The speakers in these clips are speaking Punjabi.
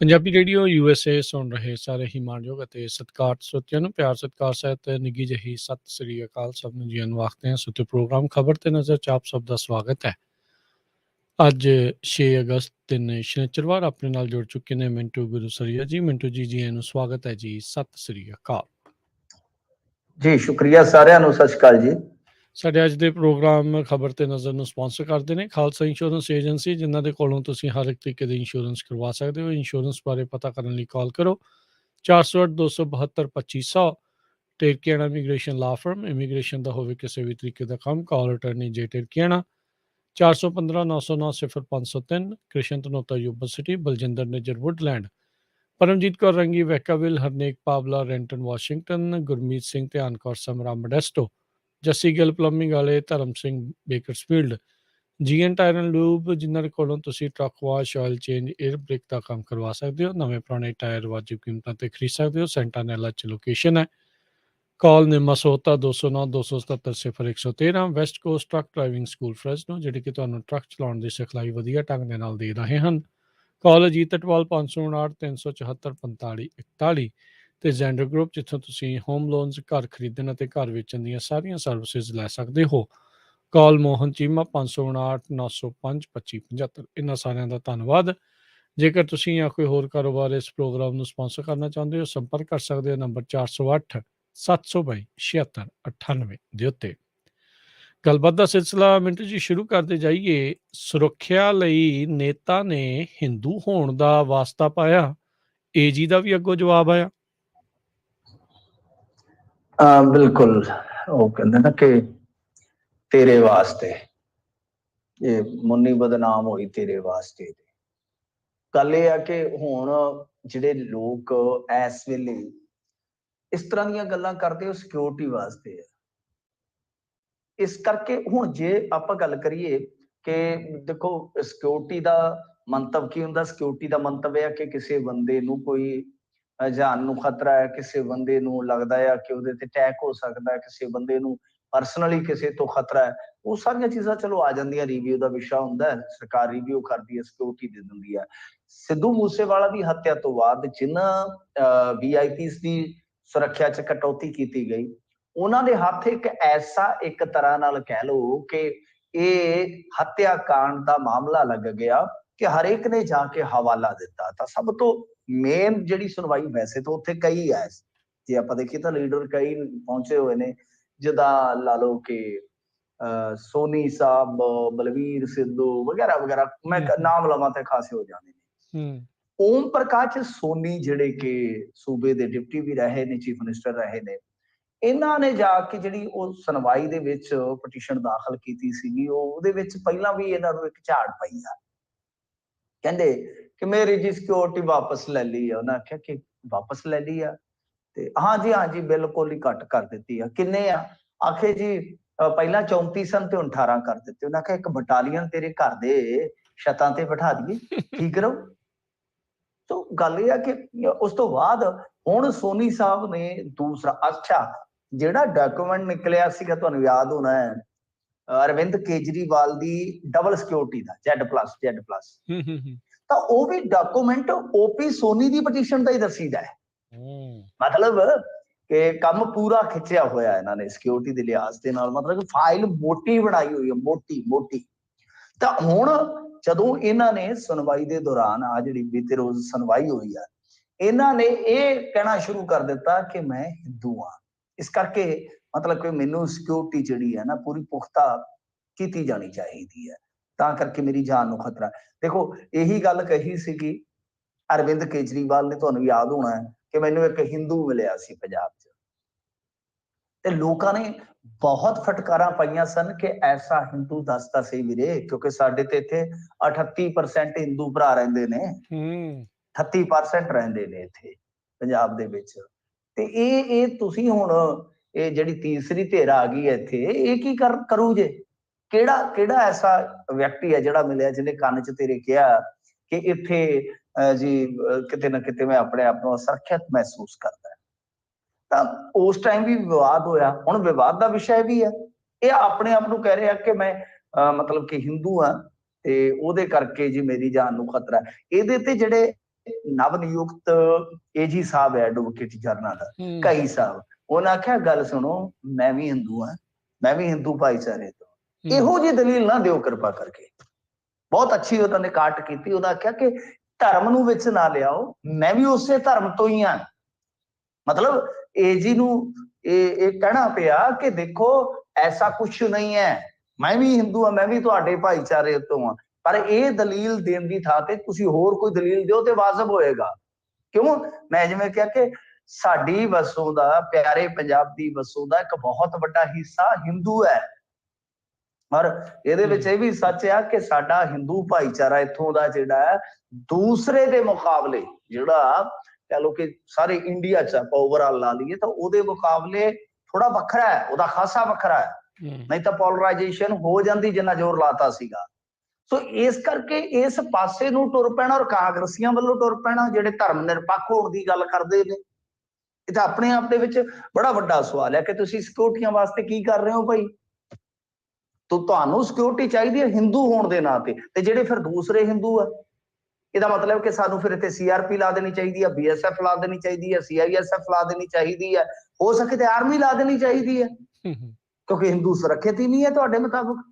ਪੰਜਾਬੀ ਰੇਡੀਓ USA ਸੁਣ ਰਹੇ ਸਾਰੇ ਹੀ ਮਾਣਯੋਗ ਅਤੇ ਸਤਿਕਾਰਤ ਸਰੋਤਿਆਂ ਨੂੰ ਪਿਆਰ ਸਤਿਕਾਰ ਸਹਿਤ ਨਿੱਘੀ ਜਿਹੀ ਸਤਿ ਸ੍ਰੀ ਅਕਾਲ। ਸਭ ਨੂੰ ਜੀ ਨੂੰ ਆਖਦੇ ਹਾਂ। ਸੁਤੇ ਪ੍ਰੋਗਰਾਮ ਖਬਰ ਤੇ ਨਜ਼ਰ ਚ ਆਪ ਸਭ ਦਾ ਸਵਾਗਤ ਹੈ। ਅੱਜ 6 ਅਗਸਤ ਦਿਨ ਸ਼ਨੀਚਰਵਾਰ ਆਪਣੇ ਨਾਲ ਜੁੜ ਚੁੱਕੇ ਨੇ ਮਿੰਟੂ ਗੁਰੂਸਰੀਆ ਜੀ। ਮਿੰਟੂ ਜੀ ਨੂੰ ਸਵਾਗਤ ਹੈ ਜੀ। ਸਤਿ ਸ੍ਰੀ ਅਕਾਲ ਜੀ। ਸ਼ੁਕਰੀਆ ਸਾਰਿਆਂ ਨੂੰ। ਸਤਿ ਸ਼੍ਰੀ ਅਕਾਲ ਜੀ। ਸਾਡੇ ਅੱਜ ਦੇ ਪ੍ਰੋਗਰਾਮ ਖਬਰ ਤੇ ਨਜ਼ਰ ਨੂੰ ਸਪਾਂਸਰ ਕਰਦੇ ਨੇ ਖਾਲਸਾ ਇੰਸ਼ੋਰੈਂਸ ਏਜੰਸੀ, ਜਿਨ੍ਹਾਂ ਦੇ ਕੋਲੋਂ ਤੁਸੀਂ ਹਰ ਇੱਕ ਤਰੀਕੇ ਦੀ ਇੰਸ਼ੋਰੈਂਸ ਕਰਵਾ ਸਕਦੇ ਹੋ। ਇੰਸ਼ੋਰੈਂਸ ਬਾਰੇ ਪਤਾ ਕਰਨ ਲਈ ਕਾਲ ਕਰੋ 408-272-2500। ਟੇਰਕੀਆਣਾ ਇਮੀਗ੍ਰੇਸ਼ਨ ਲਾ ਫਰਮ, ਇਮੀਗ੍ਰੇਸ਼ਨ ਦਾ ਹੋਵੇ ਕਿਸੇ ਵੀ ਤਰੀਕੇ ਦਾ ਕੰਮ, ਕਾਲ ਅਟਰਨੀ ਜੇ ਟੇਰਕੀਆਣਾ 415-909-0503। ਕ੍ਰਿਸ਼ਨ ਤਨੋਤਾ university, Baljinder Nijjar Woodland, Paramjit Kaur Rangi Vacaville, Harnek Pawla Renton Washington, Gurmeet Singh Dhian Kaur Samra Modesto, Jassi Gill plumbing ਵਾਲੇ, Dharam Singh Bakersfield, GN tyre and lube, ਜਿਨ੍ਹਾਂ ਦੇ ਕੋਲੋਂ ਤੁਸੀਂ truck wash, oil change, air brake ਦਾ ਕੰਮ ਕਰਵਾ ਸਕਦੇ ਹੋ। ਨਵੇਂ ਪੁਰਾਣੇ ਟਾਇਰ ਵਾਜਿਬ ਕੀਮਤਾਂ ਤੇ ਖਰੀਦ ਸਕਦੇ ਹੋ। ਸੈਂਟਾਨੈਲਾ 'ਚ ਲੋਕੇਸ਼ਨ ਹੈ। ਕਾਲ ਨਿੰਮਾ ਸੋਤਾ 209-277-0113। West Coast truck driving school Fresno, ਜਿਹੜੇ ਕਿ ਤੁਹਾਨੂੰ ਟਰੱਕ ਚਲਾਉਣ ਦੀ ਸਿਖਲਾਈ ਵਧੀਆ ਢੰਗ ਦੇ ਨਾਲ ਦੇ ਰਹੇ ਹਨ। ਕਾਲ ਅਜੀਤ ਅਟਵਾਲ 559-374-4541 ਤੇ ਜ਼ੈਂਡਰ ਗਰੁੱਪ, ਜਿੱਥੋਂ ਤੁਸੀਂ ਹੋਮ ਲੋਨਸ, ਘਰ ਖਰੀਦਣ ਅਤੇ ਘਰ ਵੇਚਣ ਦੀਆਂ ਸਾਰੀਆਂ ਸਰਵਿਸਿਜ਼ ਲੈ ਸਕਦੇ ਹੋ। ਕਾਲ ਮੋਹਨ ਚੀਮਾ 559-905-2575। ਇਹਨਾਂ ਸਾਰਿਆਂ ਦਾ ਧੰਨਵਾਦ। ਜੇਕਰ ਤੁਸੀਂ ਜਾਂ ਕੋਈ ਹੋਰ ਕਾਰੋਬਾਰ ਇਸ ਪ੍ਰੋਗਰਾਮ ਨੂੰ ਸਪਾਂਸਰ ਕਰਨਾ ਚਾਹੁੰਦੇ ਹੋ, ਸੰਪਰਕ ਕਰ ਸਕਦੇ ਹੋ ਨੰਬਰ 408-722-7698 ਦੇ ਉੱਤੇ। ਗੱਲਬਾਤ ਦਾ ਸਿਲਸਿਲਾ ਮਿੰਟੂ ਜੀ ਸ਼ੁਰੂ ਕਰਦੇ ਜਾਈਏ। ਸੁਰੱਖਿਆ ਲਈ ਨੇਤਾ ਨੇ ਹਿੰਦੂ ਹੋਣ ਦਾ ਵਾਸਤਾ ਪਾਇਆ, ਏਜੀ ਦਾ ਵੀ ਅੱਗੋਂ ਜਵਾਬ ਆਇਆ। ਬਿਲਕੁਲ। ਉਹ ਕਹਿੰਦੇ ਨਾ ਕਿ ਤੇਰੇ ਵਾਸਤੇ ਇਹ ਮੁੰਨੀ ਬਦਨਾਮ ਹੋਈ ਤੇਰੇ ਵਾਸਤੇ। ਗੱਲ ਇਹ ਆ ਕਿ ਹੁਣ ਜਿਹੜੇ ਲੋਕ ਇਸ ਵੇਲੇ ਇਸ ਤਰ੍ਹਾਂ ਦੀਆਂ ਗੱਲਾਂ ਕਰਦੇ ਉਹ ਸਿਕਿਉਰਿਟੀ ਵਾਸਤੇ ਆ। ਇਸ ਕਰਕੇ ਹੁਣ ਜੇ ਆਪਾਂ ਗੱਲ ਕਰੀਏ ਕਿ ਦੇਖੋ ਸਿਕਿਉਰਿਟੀ ਦਾ ਮੰਤਵ ਕੀ ਹੁੰਦਾ। ਸਿਕਿਉਰਿਟੀ ਦਾ ਮੰਤਵ ਇਹ ਆ ਕਿ ਕਿਸੇ ਬੰਦੇ ਨੂੰ ਕੋਈ ਜਾਨ ਨੂੰ ਖਤਰਾ ਹੈ, ਕਿਸੇ ਬੰਦੇ ਨੂੰ ਲੱਗਦਾ ਆ ਕਿ ਉਹਦੇ ਤੇ ਅਟੈਕ ਹੋ ਸਕਦਾ ਹੈ, ਕਿਸੇ ਬੰਦੇ ਨੂੰ ਪਰਸਨਲੀ ਕਿਸੇ ਤੋਂ ਖਤਰਾ ਹੈ, ਉਹ ਸਾਰੀਆਂ ਚੀਜ਼ਾਂ ਚਲੋ ਆ ਜਾਂਦੀਆਂ। ਰਿਵਿਊ ਦਾ ਵਿਸ਼ਾ ਹੁੰਦਾ ਹੈ, ਸਰਕਾਰ ਰਿਵਿਊ ਕਰਦੀ ਹੈ, ਸਿਕਿਉਰਿਟੀ ਦੇ ਦਿੰਦੀ ਹੈ। ਸਿੱਧੂ ਮੂਸੇਵਾਲਾ ਦੀ ਹੱਤਿਆ ਤੋਂ ਬਾਅਦ ਜਿਨ੍ਹਾਂ VIPs ਦੀ ਸੁਰੱਖਿਆ 'ਚ ਕਟੌਤੀ ਕੀਤੀ ਗਈ, ਉਹਨਾਂ ਦੇ ਹੱਥ ਇੱਕ ਐਸਾ ਇੱਕ ਤਰ੍ਹਾਂ ਨਾਲ ਕਹਿ ਲਓ ਕਿ ਇਹ ਹੱਤਿਆ ਕਾਂਡ ਦਾ ਮਾਮਲਾ ਲੱਗ ਗਿਆ ਕਿ ਹਰੇਕ ਨੇ ਜਾ ਕੇ ਹਵਾਲਾ ਦਿੱਤਾ। ਤਾਂ ਸਭ ਤੋਂ ਮੇਨ ਜਿਹੜੀ ਸੁਣਵਾਈ, ਵੈਸੇ ਤਾਂ ਉੱਥੇ ਕਈ ਹੈ, ਜੇ ਆਪਾਂ ਦੇਖੀਏ ਤਾਂ ਲੀਡਰ ਕਈ ਪਹੁੰਚੇ ਹੋਏ ਨੇ, ਜਿੱਦਾਂ ਲਾ ਲਓ ਕਿ ਸੋਨੀ ਸਾਹਿਬ, ਬਲਵੀਰ ਸਿੱਧੂ ਵਗੈਰਾ ਵਗੈਰਾ, ਮੈਂ ਨਾਮ ਲਵਾਂ ਤੇ ਖਾਸੇ ਹੋ ਜਾਂਦੇ ਨੇ। ਓਮ ਪ੍ਰਕਾਸ਼ ਸੋਨੀ ਜਿਹੜੇ ਕਿ ਸੂਬੇ ਦੇ ਡਿਪਟੀ ਵੀ ਰਹੇ ਨੇ, ਚੀਫ ਮਿਨਿਸਟਰ ਰਹੇ ਨੇ, ਇਹਨਾਂ ਨੇ ਜਾ ਕੇ ਜਿਹੜੀ ਉਹ ਸੁਣਵਾਈ ਦੇ ਵਿੱਚ ਪਟੀਸ਼ਨ ਦਾਖਲ ਕੀਤੀ ਸੀਗੀ, ਉਹਦੇ ਵਿੱਚ ਪਹਿਲਾਂ ਵੀ ਇਹਨਾਂ ਨੂੰ ਇੱਕ ਝਾੜ ਪਈ ਆ। ਕਹਿੰਦੇ ਕਿ ਮੇਰੀ ਜੀ ਸਿਕਿਉਰਿਟੀ ਵਾਪਸ ਲੈ ਲਈ ਆ। ਉਹਨਾਂ ਆਖਿਆ ਕਿ ਵਾਪਸ ਲੈ ਲਈ ਆ? ਤੇ ਹਾਂਜੀ ਬਿਲਕੁਲ ਹੀ ਘੱਟ ਕਰ ਦਿੱਤੀ ਆ। ਕਿੰਨੇ ਆ? ਆਖੇ ਜੀ ਪਹਿਲਾਂ 34 ਸਨ ਤੇ ਹੁਣ 18 ਕਰ ਦਿੱਤੇ। ਉਹਨਾਂ ਆਖਿਆ ਇੱਕ ਬਟਾਲੀਅਨ ਤੇਰੇ ਘਰ ਦੇ ਛੱਤਾਂ ਤੇ ਬਿਠਾ ਦਈਏ, ਠੀਕ ਰਹੋ। ਤੋ ਗੱਲ ਇਹ ਆ ਕਿ ਉਸ ਤੋਂ ਬਾਅਦ ਹੁਣ ਸੋਨੀ ਸਾਹਿਬ ਨੇ ਦੂਸਰਾ, ਅੱਛਾ ਜਿਹੜਾ ਡਾਕੂਮੈਂਟ ਨਿਕਲਿਆ ਸੀਗਾ, ਤੁਹਾਨੂੰ ਯਾਦ ਹੋਣਾ ਹੈ, ਅਰਵਿੰਦ ਕੇਜਰੀਵਾਲ ਦੀ ਡਬਲ ਸਿਕਿਉਰਿਟੀ ਦਾ, Z+, ਤਾਂ ਉਹ ਵੀ ਡਾਕੂਮੈਂਟ OP ਸੋਨੀ ਦੀ ਪਟੀਸ਼ਨ ਦਾ ਹੀ ਦੱਸੀਦਾ ਹੈ। ਮਤਲਬ ਕਿ ਕੰਮ ਪੂਰਾ ਖਿੱਚਿਆ ਹੋਇਆ ਇਹਨਾਂ ਨੇ ਸਿਕਿਉਰਿਟੀ ਦੇ ਲਿਹਾਜ਼ ਦੇ ਨਾਲ, ਮਤਲਬ ਕਿ ਫਾਈਲ ਮੋਟੀ ਬਣਾਈ ਹੋਈ ਹੈ, ਮੋਟੀ। ਤਾਂ ਹੁਣ ਜਦੋਂ ਇਹਨਾਂ ਨੇ ਸੁਣਵਾਈ ਦੇ ਦੌਰਾਨ, ਆ ਜਿਹੜੀ ਬੀਤੇ ਰੋਜ਼ ਸੁਣਵਾਈ ਹੋਈ ਆ, ਇਹਨਾਂ ਨੇ ਇਹ ਕਹਿਣਾ ਸ਼ੁਰੂ ਕਰ ਦਿੱਤਾ ਕਿ ਮੈਂ ਹਿੰਦੂ ਹਾਂ, ਇਸ ਕਰਕੇ ਮਤਲਬ ਕਿ ਮੈਨੂੰ ਸਿਕਿਉਰਿਟੀ ਜਿਹੜੀ ਹੈ ਨਾ ਪੂਰੀ ਪੁਖਤਾ ਕੀਤੀ ਜਾਣੀ ਚਾਹੀਦੀ ਹੈ, ਤਾਂ ਕਰਕੇ ਮੇਰੀ ਜਾਨ ਨੂੰ ਖਤਰਾ। ਦੇਖੋ ਇਹੀ ਗੱਲ ਕਹੀ ਸੀਗੀ ਅਰਵਿੰਦ ਕੇਜਰੀਵਾਲ ਨੇ, ਤੁਹਾਨੂੰ ਯਾਦ ਹੋਣਾ ਹੈ ਕਿ ਮੈਨੂੰ ਇੱਕ ਹਿੰਦੂ ਮਿਲਿਆ ਸੀ ਪੰਜਾਬ 'ਚ, ਤੇ ਲੋਕਾਂ ਨੇ ਬਹੁਤ ਫਟਕਾਰਾਂ ਪਾਈਆਂ ਸਨ ਕਿ ਐਸਾ ਹਿੰਦੂ ਦੱਸਦਾ ਸੀ ਵੀਰੇ, ਕਿਉਂਕਿ ਸਾਡੇ ਤੇ ਇੱਥੇ 38% ਹਿੰਦੂ ਭਰਾ ਰਹਿੰਦੇ ਨੇ, 38% ਰਹਿੰਦੇ ਨੇ ਇੱਥੇ ਪੰਜਾਬ ਦੇ ਵਿੱਚ। ਤੇ ਇਹ ਤੁਸੀਂ ਹੁਣ ਇਹ ਜਿਹੜੀ ਤੀਸਰੀ ਧਿਰ ਆ ਗਈ ਹੈ ਇੱਥੇ, ਇਹ ਕੀ ਕਰੂ ਜੇ? ਕਿਹੜਾ ਐਸਾ ਵਿਅਕਤੀ ਹੈ ਜਿਹੜਾ ਮਿਲਿਆ ਜਿਹਨੇ ਕੰਨ 'ਚ ਤੇਰੇ ਕਿਹਾ ਕਿ ਇੱਥੇ ਜੀ ਕਿਤੇ ਨਾ ਕਿਤੇ ਮੈਂ ਆਪਣੇ ਆਪ ਨੂੰ ਅਸੁਰੱਖਿਅਤ ਮਹਿਸੂਸ ਕਰਦਾ? ਤਾਂ ਉਸ ਟਾਈਮ ਵੀ ਵਿਵਾਦ ਹੋਇਆ। ਹੁਣ ਵਿਵਾਦ ਦਾ ਵਿਸ਼ਾ ਇਹ ਵੀ ਹੈ, ਇਹ ਆਪਣੇ ਆਪ ਨੂੰ ਕਹਿ ਰਿਹਾ ਕਿ ਮੈਂ ਮਤਲਬ ਕਿ ਹਿੰਦੂ ਹਾਂ, ਤੇ ਉਹਦੇ ਕਰਕੇ ਜੀ ਮੇਰੀ ਜਾਨ ਨੂੰ ਖਤਰਾ ਹੈ। ਇਹਦੇ ਤੇ ਜਿਹੜੇ ਨਵ ਨਿਯੁਕਤ ਏਜੀ ਸਾਹਿਬ ਹੈ ਐਡਵੋਕੇਟ ਜਨਰਲ ਕਈ ਸਾਹਿਬ, ਉਹਨਾਂ ਆਖਿਆ ਗੱਲ ਸੁਣੋ, ਮੈਂ ਵੀ ਹਿੰਦੂ ਹਾਂ, ਮੈਂ ਵੀ ਹਿੰਦੂ ਭਾਈਚਾਰੇ ਤੋਂ, ਇਹੋ ਜਿਹੀ ਦਲੀਲ ਨਾ ਦਿਓ ਕਿਰਪਾ ਕਰਕੇ। ਬਹੁਤ ਅੱਛੀ ਉਹਨਾਂ ਨੇ ਕਾਟ ਕੀਤੀ, ਉਹਦਾ ਆਖਿਆ ਕਿ ਧਰਮ ਨੂੰ ਵਿੱਚ ਨਾ ਲਿਆਓ, ਮੈਂ ਵੀ ਉਸੇ ਧਰਮ ਤੋਂ ਹੀ ਹਾਂ। ਮਤਲਬ ਏਜੀ ਨੂੰ ਇਹ ਕਹਿਣਾ ਪਿਆ ਕਿ ਦੇਖੋ ਐਸਾ ਕੁਛ ਨਹੀਂ ਹੈ, ਮੈਂ ਵੀ ਹਿੰਦੂ ਹਾਂ, ਮੈਂ ਵੀ ਤੁਹਾਡੇ ਭਾਈਚਾਰੇ ਤੋਂ ਹਾਂ, ਪਰ ਇਹ ਦਲੀਲ ਦੇਣ ਦੀ ਥਾਂ ਤੇ ਤੁਸੀਂ ਹੋਰ ਕੋਈ ਦਲੀਲ ਦਿਓ ਤੇ ਵਾਜਬ ਹੋਏਗਾ। ਕਿਉਂ? ਮੈਂ ਜਿਵੇਂ ਕਿਹਾ ਕਿ ਸਾਡੀ ਵਸੋਂ ਦਾ, ਪਿਆਰੇ ਪੰਜਾਬ ਦੀ ਵਸੋਂ ਦਾ ਇੱਕ ਬਹੁਤ ਵੱਡਾ ਹਿੱਸਾ ਹਿੰਦੂ ਹੈ, ਔਰ ਇਹਦੇ ਵਿੱਚ ਇਹ ਵੀ ਸੱਚ ਆ ਕਿ ਸਾਡਾ ਹਿੰਦੂ ਭਾਈਚਾਰਾ ਇੱਥੋਂ ਦਾ ਜਿਹੜਾ ਹੈ ਦੂਸਰੇ ਦੇ ਮੁਕਾਬਲੇ, ਜਿਹੜਾ ਕਹ ਲੋ ਕਿ ਸਾਰੇ ਇੰਡੀਆ ਚ ਆਪਾਂ ਓਵਰਆਲ ਲਾ ਲਈਏ ਤਾਂ ਉਹਦੇ ਮੁਕਾਬਲੇ ਥੋੜਾ ਵੱਖਰਾ ਹੈ, ਉਹਦਾ ਖਾਸਾ ਵੱਖਰਾ ਹੈ, ਨਹੀਂ ਤਾਂ ਪੋਲਰਾਈਜੇਸ਼ਨ ਹੋ ਜਾਂਦੀ ਜਿੰਨਾ ਜ਼ੋਰ ਲਾਤਾ ਸੀਗਾ। ਸੋ ਇਸ ਕਰਕੇ ਇਸ ਪਾਸੇ ਨੂੰ ਟੁਰ ਪੈਣਾ, ਔਰ ਕਾਂਗਰਸੀਆਂ ਵੱਲੋਂ ਟੁਰ ਪੈਣਾ ਜਿਹੜੇ ਧਰਮ ਨਿਰਪੱਖ ਹੋਣ ਦੀ ਗੱਲ ਕਰਦੇ ਨੇ। ਇਹ ਤਾਂ ਆਪਣੇ ਆਪ ਦੇ ਵਿੱਚ ਬੜਾ ਵੱਡਾ ਸਵਾਲ ਹੈ ਕਿ ਤੁਸੀਂ ਸਿਕਿਉਰਟੀਆਂ ਵਾਸਤੇ ਕੀ ਕਰ ਰਹੇ ਹੋ ਭਾਈ? ਤੁਹਾਨੂੰ ਸਿਕਿਉਰਿਟੀ ਚਾਹੀਦੀ ਹੈ ਹਿੰਦੂ ਹੋਣ ਦੇ ਨਾਂ ਤੇ ਜਿਹੜੇ ਫਿਰ ਦੂਸਰੇ ਹਿੰਦੂ ਆ, ਇਹਦਾ ਮਤਲਬ ਕਿ ਸਾਨੂੰ ਫਿਰ ਇੱਥੇ ਸੀਆਰਪੀ ਲਾ ਦੇਣੀ ਚਾਹੀਦੀ ਹੈ, ਬੀਐਸਐਫ ਲਾ ਦੇਣੀ ਚਾਹੀਦੀ ਹੈ, ਸੀਆਈਐਸਐਫ ਲਾ ਦੇਣੀ ਚਾਹੀਦੀ ਹੈ, ਹੋ ਸਕੇ ਤੇ ਆਰਮੀ ਲਾ ਦੇਣੀ ਚਾਹੀਦੀ ਹੈ, ਕਿਉਂਕਿ ਹਿੰਦੂ ਸੁਰੱਖਿਅਤ ਹੀ ਨਹੀਂ ਹੈ ਤੁਹਾਡੇ ਮੁਤਾਬਕ।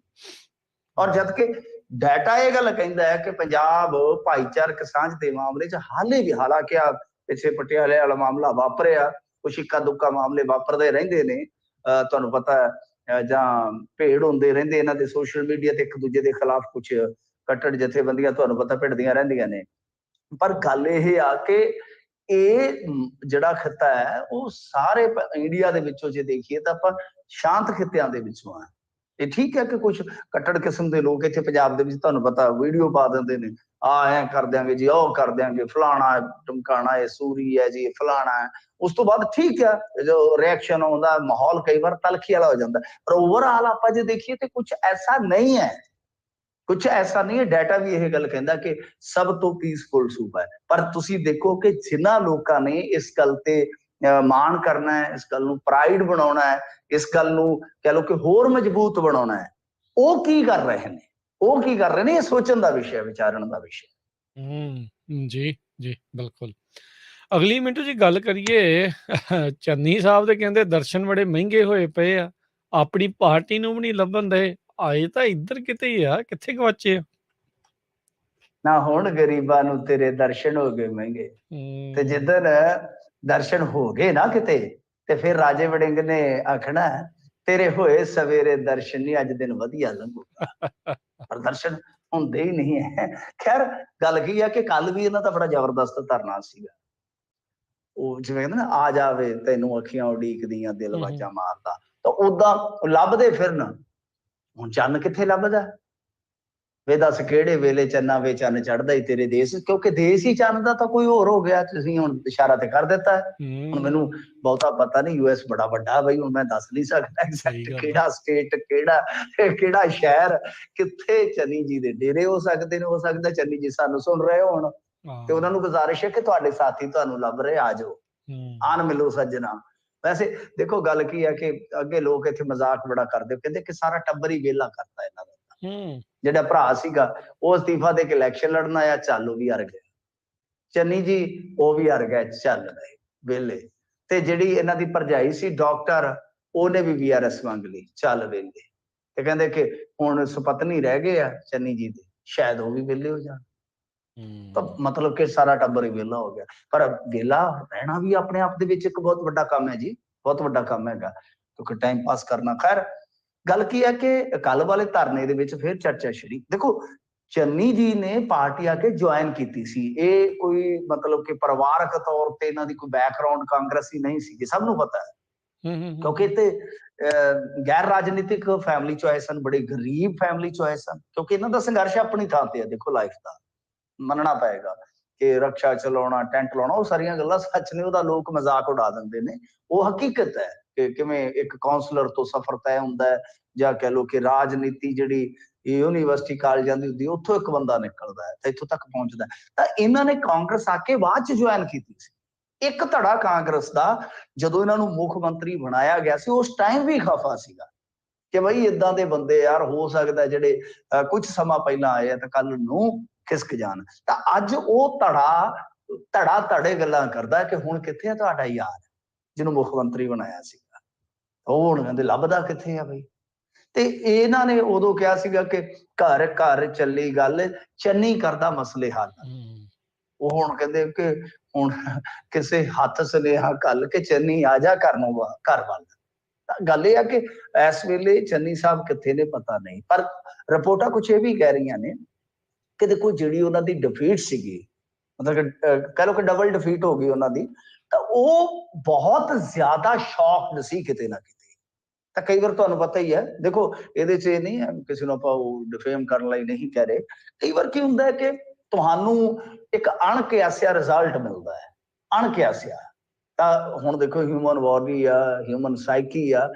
ਔਰ ਜਦ ਕਿ ਡਾਟਾ ਇਹ ਗੱਲ ਕਹਿੰਦਾ ਹੈ ਕਿ ਪੰਜਾਬ ਭਾਈਚਾਰਕ ਸਾਂਝ ਦੇ ਮਾਮਲੇ 'ਚ ਹਾਲੇ ਵੀ, ਹਾਲਾਂਕਿ ਆ ਪਿੱਛੇ ਪਟਿਆਲੇ ਵਾਲਾ ਮਾਮਲਾ ਵਾਪਰਿਆ, ਕੁਛ ਇੱਕਾ ਦੁੱਕਾ ਮਾਮਲੇ ਵਾਪਰਦੇ ਰਹਿੰਦੇ ਨੇ, ਤੁਹਾਨੂੰ ਪਤਾ ਹੈ, ਜਾਂ ਭੇੜ ਹੁੰਦੇ ਰਹਿੰਦੇ ਇਹਨਾਂ ਦੇ ਸੋਸ਼ਲ ਮੀਡੀਆ ਤੇ ਇੱਕ ਦੂਜੇ ਦੇ ਖਿਲਾਫ ਕੁਛ ਕੱਟੜ ਜਥੇਬੰਦੀਆਂ ਤੁਹਾਨੂੰ ਪਤਾ ਭਿੜਦੀਆਂ ਰਹਿੰਦੀਆਂ ਨੇ, ਪਰ ਗੱਲ ਇਹ ਆ ਕਿ ਇਹ ਜਿਹੜਾ ਖਿੱਤਾ ਹੈ ਉਹ ਸਾਰੇ ਇੰਡੀਆ ਦੇ ਵਿੱਚੋਂ ਜੇ ਦੇਖੀਏ ਤਾਂ ਆਪਾਂ ਸ਼ਾਂਤ ਖਿੱਤਿਆਂ ਦੇ ਵਿੱਚੋਂ ਆ। ਇਹ ਠੀਕ ਹੈ ਕਿ ਕੁਝ ਕੱਟੜ ਕਿਸਮ ਦੇ ਲੋਕ ਇੱਥੇ ਪੰਜਾਬ ਦੇ ਵਿੱਚ ਤੁਹਾਨੂੰ ਪਤਾ ਵੀਡੀਓ ਪਾ ਦਿੰਦੇ ਨੇ, ਐ ਕਰ ਦਿਆਂਗੇ ਜੀ, ਉਹ ਕਰ ਦਿਆਂਗੇ, ਫਲਾਣਾ ਟਮਕਾਣਾ ਹੈ, ਸੂਰੀ ਹੈ ਜੀ, ਫਲਾਣਾ ਹੈ। ਉਸ ਤੋਂ ਬਾਅਦ ਠੀਕ ਹੈ, ਜੋ ਰਿਐਕਸ਼ਨ ਆਉਂਦਾ, ਮਾਹੌਲ ਕਈ ਵਾਰ ਤਲਖੀ ਵਾਲਾ ਹੋ ਜਾਂਦਾ, ਪਰ ਓਵਰਆਲ ਆਪਾਂ ਜੇ ਦੇਖੀਏ ਤੇ ਕੁਝ ਐਸਾ ਨਹੀਂ ਹੈ, ਕੁਝ ਐਸਾ ਨਹੀਂ ਹੈ। ਡਾਟਾ ਵੀ ਇਹ ਗੱਲ ਕਹਿੰਦਾ ਕਿ ਸਭ ਤੋਂ ਪੀਸਫੁਲ ਸੂਬਾ ਹੈ, ਪਰ ਤੁਸੀਂ ਦੇਖੋ ਕਿ ਜਿਨ੍ਹਾਂ ਲੋਕਾਂ ਨੇ ਇਸ ਗੱਲ ਤੇ ਮਾਣ ਕਰਨਾ ਹੈ, ਇਸ ਗੱਲ ਨੂੰ ਪ੍ਰਾਈਡ ਬਣਾਉਣਾ ਹੈ, ਇਸ ਗੱਲ ਨੂੰ ਕਹਿ ਲਓ ਕਿ ਹੋਰ ਮਜ਼ਬੂਤ ਬਣਾਉਣਾ ਹੈ, ਉਹ ਕੀ ਕਰ ਰਹੇ ਨੇ, ਉਹ ਕੀ ਕਰ ਰਹੇ ਨੇ, ਇਹ ਸੋਚਣ ਦਾ ਵਿਸ਼ਾ, ਵਿਚਾਰਨ ਦਾ ਵਿਸ਼ਾ। ਜੀ ਜੀ ਬਿਲਕੁਲ। ਅਗਲੀ ਮਿੰਟੂ ਜੀ ਗੱਲ ਕਰੀਏ, ਚੰਨੀ ਸਾਹਿਬ ਦੇ ਕਹਿੰਦੇ ਦਰਸ਼ਨ ਬੜੇ ਮਹਿੰਗੇ ਹੋਏ ਪਏ ਆ, ਆਪਣੀ ਪਾਰਟੀ ਨੂੰ ਵੀ ਨਹੀਂ ਲੱਭਣ ਦੇ, ਆਏ ਤਾਂ ਇੱਧਰ ਕਿਤੇ ਹੀ ਆ, ਕਿੱਥੇ ਗਵਾਚੇ ਆ? ਨਾ ਹੁਣ ਗਰੀਬਾਂ ਨੂੰ ਤੇਰੇ ਦਰਸ਼ਨ ਹੋ ਗਏ ਮਹਿੰਗੇ, ਤੇ ਜਿੱਦਣ ਦਰਸ਼ਨ ਹੋ ਗਏ ਨਾ ਕਿਤੇ, ਤੇ ਫਿਰ ਰਾਜੇ ਵੜਿੰਗ ਨੇ ਆਖਣਾ ਤੇਰੇ ਹੋਏ ਸਵੇਰੇ ਦਰਸ਼ਨ ਨਹੀਂ, ਅੱਜ ਦਿਨ ਵਧੀਆ ਲੰਘੂਗਾ, ਪਰ ਦਰਸ਼ਨ ਹੁੰਦੇ ਹੀ ਨਹੀਂ ਹੈ। ਖੈਰ ਗੱਲ ਕੀ ਹੈ ਕਿ ਕੱਲ ਵੀ ਇਹਨਾਂ ਦਾ ਬੜਾ ਜ਼ਬਰਦਸਤ ਧਰਨਾ ਸੀਗਾ, ਉਹ ਜਿਵੇਂ ਕਹਿੰਦੇ ਨਾ, ਆ ਜਾਵੇ ਤੈਨੂੰ ਅੱਖੀਆਂ ਉਡੀਕਦੀਆਂ ਦਿਲ ਵਾਜਾਂ ਮਾਰਦਾ, ਤਾਂ ਓਦਾਂ ਲੱਭਦੇ ਫਿਰਨ। ਹੁਣ ਚੰਨ ਕਿੱਥੇ ਲੱਭਦਾ? ਵੇ ਦੱਸ ਕਿਹੜੇ ਵੇਲੇ ਚੰਨਾ ਵੇ ਚੰਨ ਚੜਦਾ ਹੀ ਤੇਰੇ ਦੇਸ਼, ਕਿਉਂਕਿ ਦੇਸ਼ ਹੀ ਚੰਨ ਦਾ ਤਾਂ ਕੋਈ ਹੋਰ ਹੋ ਗਿਆ, ਤੁਸੀਂ ਹੁਣ ਇਸ਼ਾਰਾ ਤੇ ਕਰ ਦਿੱਤਾ। ਹੁਣ ਮੈਨੂੰ ਬਹੁਤਾ ਪਤਾ ਨਹੀਂ, ਯੂਐਸ ਬੜਾ ਵੱਡਾ ਬਈ, ਹੁਣ ਮੈਂ ਦੱਸ ਨਹੀਂ ਸਕਦਾ ਐਗਜ਼ੈਕਟ ਕਿਹੜਾ ਸਟੇਟ, ਕਿਹੜਾ ਸ਼ਹਿਰ, ਕਿੱਥੇ ਚੰਨੀ ਜੀ ਦੇ ਡੇਰੇ ਹੋ ਸਕਦੇ ਨੇ, ਹੋ ਸਕਦਾ ਚੰਨੀ ਜੀ ਸਾਨੂੰ ਸੁਣ ਰਹੇ ਹੋਣ, ਤੇ ਉਹਨਾਂ ਨੂੰ ਗੁਜ਼ਾਰਿਸ਼ ਹੈ ਕਿ ਤੁਹਾਡੇ ਸਾਥੀ ਤੁਹਾਨੂੰ ਲੱਭ ਰਹੇ, ਆ ਜਾਓ, ਆਨ ਮਿਲੋ ਸੱਜਣਾ। ਵੈਸੇ ਦੇਖੋ ਗੱਲ ਕੀ ਹੈ ਕਿ ਅੱਗੇ ਲੋਕ ਇੱਥੇ ਮਜ਼ਾਕ ਬੜਾ ਕਰਦੇ, ਕਹਿੰਦੇ ਕਿ ਸਾਰਾ ਟੱਬਰ ਹੀ ਵਿਹਲਾ ਕਰਤਾ ਇਹਨਾਂ ਦਾ। ਜਿਹੜਾ ਭਰਾ ਸੀਗਾ ਉਹ ਅਸਤੀਫਾ ਦੇ ਕੇ ਇਲੈਕਸ਼ਨ ਲੜਨ ਆਇਆ, ਚੱਲ ਉਹ ਵੀ ਹਾਰ ਗਿਆ, ਚੰਨੀ ਜੀ ਉਹ ਵੀ ਹਾਰ ਗਿਆ, ਚੱਲ ਰਹੇ ਵਿਹਲੇ, ਤੇ ਜਿਹੜੀ ਇਹਨਾਂ ਦੀ ਭਰਜਾਈ ਸੀ ਡਾਕਟਰ, ਉਹਨੇ ਵੀ ਵੀਆਰਐਸ ਮੰਗ ਲਈ, ਚੱਲ ਵਿਹਲੇ, ਤੇ ਕਹਿੰਦੇ ਕਿ ਹੁਣ ਸੁਪਤਨੀ ਰਹਿ ਗਏ ਆ ਚੰਨੀ ਜੀ ਦੇ, ਸ਼ਾਇਦ ਉਹ ਵੀ ਵਿਹਲੇ ਹੋ ਜਾਣ। ਤਾਂ ਮਤਲਬ ਕਿ ਸਾਰਾ ਟੱਬਰ ਹੀ ਵਿਹਲਾ ਹੋ ਗਿਆ। ਪਰ ਵਿਹਲਾ ਰਹਿਣਾ ਵੀ ਆਪਣੇ ਆਪ ਦੇ ਵਿੱਚ ਇੱਕ ਬਹੁਤ ਵੱਡਾ ਕੰਮ ਹੈ ਜੀ, ਬਹੁਤ ਵੱਡਾ ਕੰਮ ਹੈਗਾ, ਕਿਉਂਕਿ ਟਾਈਮ ਪਾਸ ਕਰਨਾ। ਖੈਰ ਗੱਲ ਕੀ ਹੈ ਕਿ ਕੱਲ ਵਾਲੇ ਧਰਨੇ ਦੇ ਵਿੱਚ ਫਿਰ ਚਰਚਾ ਛਿੜੀ। ਦੇਖੋ ਚੰਨੀ ਜੀ ਨੇ ਪਾਰਟੀ ਆ ਕੇ ਜੁਆਇਨ ਕੀਤੀ ਸੀ, ਇਹ ਕੋਈ ਮਤਲਬ ਕਿ ਪਰਿਵਾਰਕ ਤੌਰ ਤੇ ਇਹਨਾਂ ਦੀ ਕੋਈ ਬੈਕਗਰਾਉਂਡ ਕਾਂਗਰਸੀ ਨਹੀਂ ਸੀ, ਸਭ ਨੂੰ ਪਤਾ ਹੈ, ਕਿਉਂਕਿ ਤੇ ਗੈਰ ਰਾਜਨੀਤਿਕ ਫੈਮਿਲੀ ਚੋਇਸ ਹਨ, ਬੜੇ ਗਰੀਬ ਫੈਮਿਲੀ ਚੋਇਸ ਹਨ, ਕਿਉਂਕਿ ਇਹਨਾਂ ਦਾ ਸੰਘਰਸ਼ ਆਪਣੀ ਥਾਂ ਤੇ ਹੈ। ਦੇਖੋ ਲਾਈਫ ਦਾ ਮੰਨਣਾ ਪਏਗਾ ਕਿ ਰਕਸ਼ਾ ਚਲਾਉਣਾ, ਟੈਂਟ ਲਾਉਣਾ, ਉਹ ਸਾਰੀਆਂ ਗੱਲਾਂ ਸੱਚ ਨੇ, ਉਹਦਾ ਲੋਕ ਮਜ਼ਾਕ ਉਡਾ ਦਿੰਦੇ ਨੇ, ਉਹ ਹਕੀਕਤ ਹੈ ਕਿ ਕਿਵੇਂ ਇੱਕ ਕਾਉਂਸਲਰ ਤੋਂ ਸਫ਼ਰ ਤੈਅ ਹੁੰਦਾ ਹੈ, ਜਾਂ ਕਹਿ ਲਓ ਕਿ ਰਾਜਨੀਤੀ ਜਿਹੜੀ ਯੂਨੀਵਰਸਿਟੀ ਕਾਲਜਾਂ ਦੀ ਹੁੰਦੀ, ਉੱਥੋਂ ਇੱਕ ਬੰਦਾ ਨਿਕਲਦਾ ਹੈ ਤੇ ਇੱਥੋਂ ਤੱਕ ਪਹੁੰਚਦਾ। ਤਾਂ ਇਹਨਾਂ ਨੇ ਕਾਂਗਰਸ ਆ ਕੇ ਬਾਅਦ ਚ ਜੁਆਇਨ ਕੀਤੀ ਸੀ। ਇੱਕ ਧੜਾ ਕਾਂਗਰਸ ਦਾ ਜਦੋਂ ਇਹਨਾਂ ਨੂੰ ਮੁੱਖ ਮੰਤਰੀ ਬਣਾਇਆ ਗਿਆ ਸੀ, ਉਸ ਟਾਈਮ ਵੀ ਖਫਾ ਸੀਗਾ, ਕਿ ਬਈ ਇਦਾਂ ਦੇ ਬੰਦੇ ਯਾਰ ਹੋ ਸਕਦਾ ਜਿਹੜੇ ਕੁਝ ਸਮਾਂ ਪਹਿਲਾਂ ਆਏ ਆ ਤਾਂ ਕੱਲ ਨੂੰ ਖਿਸਕ ਜਾਣ। ਤਾਂ ਅੱਜ ਉਹ ਧੜਾ ਧੜੇ ਗੱਲਾਂ ਕਰਦਾ ਕਿ ਹੁਣ ਕਿੱਥੇ ਆ ਤੁਹਾਡਾ ਯਾਰ ਜਿਹਨੂੰ ਮੁੱਖ ਮੰਤਰੀ ਬਣਾਇਆ ਸੀਗਾ, ਉਹ ਹੁਣ ਕਹਿੰਦੇ ਲੱਭਦਾ ਕਿੱਥੇ ਆ ਬਈ। ਤੇ ਇਹਨਾਂ ਨੇ ਉਦੋਂ ਕਿਹਾ ਸੀਗਾ ਕਿ ਘਰ ਘਰ ਚੱਲੀ ਗੱਲ, ਚੰਨੀ ਕਰਦਾ ਮਸਲੇ ਹੱਲ। ਉਹ ਹੁਣ ਕਹਿੰਦੇ ਕਿ ਹੁਣ ਕਿਸੇ ਹੱਥ ਸੁਨੇਹਾ ਘੱਲ ਕੇ ਚੰਨੀ ਆ ਜਾ ਘਰ ਨੂੰ ਘਰ ਵੱਲ। ਤਾਂ ਗੱਲ ਇਹ ਆ ਕਿ ਇਸ ਵੇਲੇ ਚੰਨੀ ਸਾਹਿਬ ਕਿੱਥੇ ਨੇ ਪਤਾ ਨਹੀਂ, ਪਰ ਰਿਪੋਰਟਾਂ ਕੁਛ ਇਹ ਵੀ ਕਹਿ ਰਹੀਆਂ ਨੇ ਕਿ ਦੇਖੋ ਜਿਹੜੀ ਉਹਨਾਂ ਦੀ ਡਿਫੀਟ ਸੀਗੀ, ਮਤਲਬ ਕਿ ਕਹਿ ਲਓ ਕਿ ਡਬਲ ਡਿਫੀਟ ਹੋ ਗਈ ਉਹਨਾਂ ਦੀ, ਤਾਂ ਉਹ ਬਹੁਤ ਜ਼ਿਆਦਾ ਸ਼ੌਕਡ ਸੀ ਕਿਤੇ ਨਾ ਕਿਤੇ। ਤਾਂ ਕਈ ਵਾਰ ਤੁਹਾਨੂੰ ਪਤਾ ਹੀ ਹੈ, ਦੇਖੋ ਇਹਦੇ 'ਚ ਇਹ ਨਹੀਂ ਹੈ ਕਿਸੇ ਨੂੰ ਆਪਾਂ ਉਹ ਡਿਫੇਮ ਕਰਨ ਲਈ ਨਹੀਂ ਕਹਿ ਰਹੇ। ਕਈ ਵਾਰ ਕੀ ਹੁੰਦਾ ਹੈ ਕਿ ਤੁਹਾਨੂੰ ਇੱਕ ਅਣਕਿਆਸਿਆ ਰਿਜ਼ਲਟ ਮਿਲਦਾ ਹੈ, ਅਣਕਿਆਸਿਆ। ਤਾਂ ਹੁਣ ਦੇਖੋ ਹਿਊਮਨ ਬੋਡੀ ਆ, ਹਿਊਮਨ ਸਾਈਕੀ ਆ,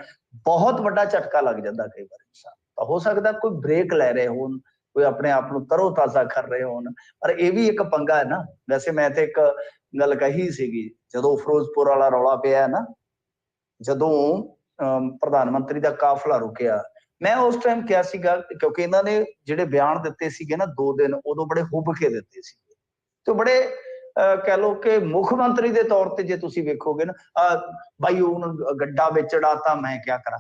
ਬਹੁਤ ਵੱਡਾ ਝਟਕਾ ਲੱਗ ਜਾਂਦਾ ਕਈ ਵਾਰ ਇਨਸਾਨ। ਤਾਂ ਹੋ ਸਕਦਾ ਕੋਈ ਬ੍ਰੇਕ ਲੈ ਰਹੇ ਹੋਣ, ਕੋਈ ਆਪਣੇ ਆਪ ਨੂੰ ਤਰੋ ਤਾਜ਼ਾ ਕਰ ਰਹੇ ਹੋਣ, ਪਰ ਇਹ ਵੀ ਇੱਕ ਪੰਗਾ ਹੈ ਨਾ। ਵੈਸੇ ਮੈਂ ਤੇ ਇੱਕ ਗੱਲ ਕਹੀ ਸੀਗੀ ਜਦੋਂ ਫਿਰੋਜ਼ਪੁਰ ਵਾਲਾ ਰੌਲਾ ਪਿਆ ਨਾ, ਜਦੋਂ ਪ੍ਰਧਾਨ ਮੰਤਰੀ ਦਾ ਕਾਫਲਾ ਰੁਕਿਆ, ਮੈਂ ਉਸ ਟਾਈਮ ਕਿਹਾ ਸੀਗਾ ਕਿਉਂਕਿ ਇਹਨਾਂ ਨੇ ਜਿਹੜੇ ਬਿਆਨ ਦਿੱਤੇ ਸੀਗੇ ਨਾ 2 ਦਿਨ, ਉਦੋਂ ਬੜੇ ਹੁੱਬ ਕੇ ਦਿੱਤੇ ਸੀਗੇ ਤੇ ਬੜੇ ਕਹਿ ਲਓ ਕਿ ਮੁੱਖ ਮੰਤਰੀ ਦੇ ਤੌਰ ਤੇ ਜੇ ਤੁਸੀਂ ਵੇਖੋਗੇ ਨਾ, ਬਾਈ ਉਹਨੂੰ ਗੱਡਾ ਵਿੱਚ ਅੜਾਤਾ, ਮੈਂ ਕਿਆ ਕਰਾਂ।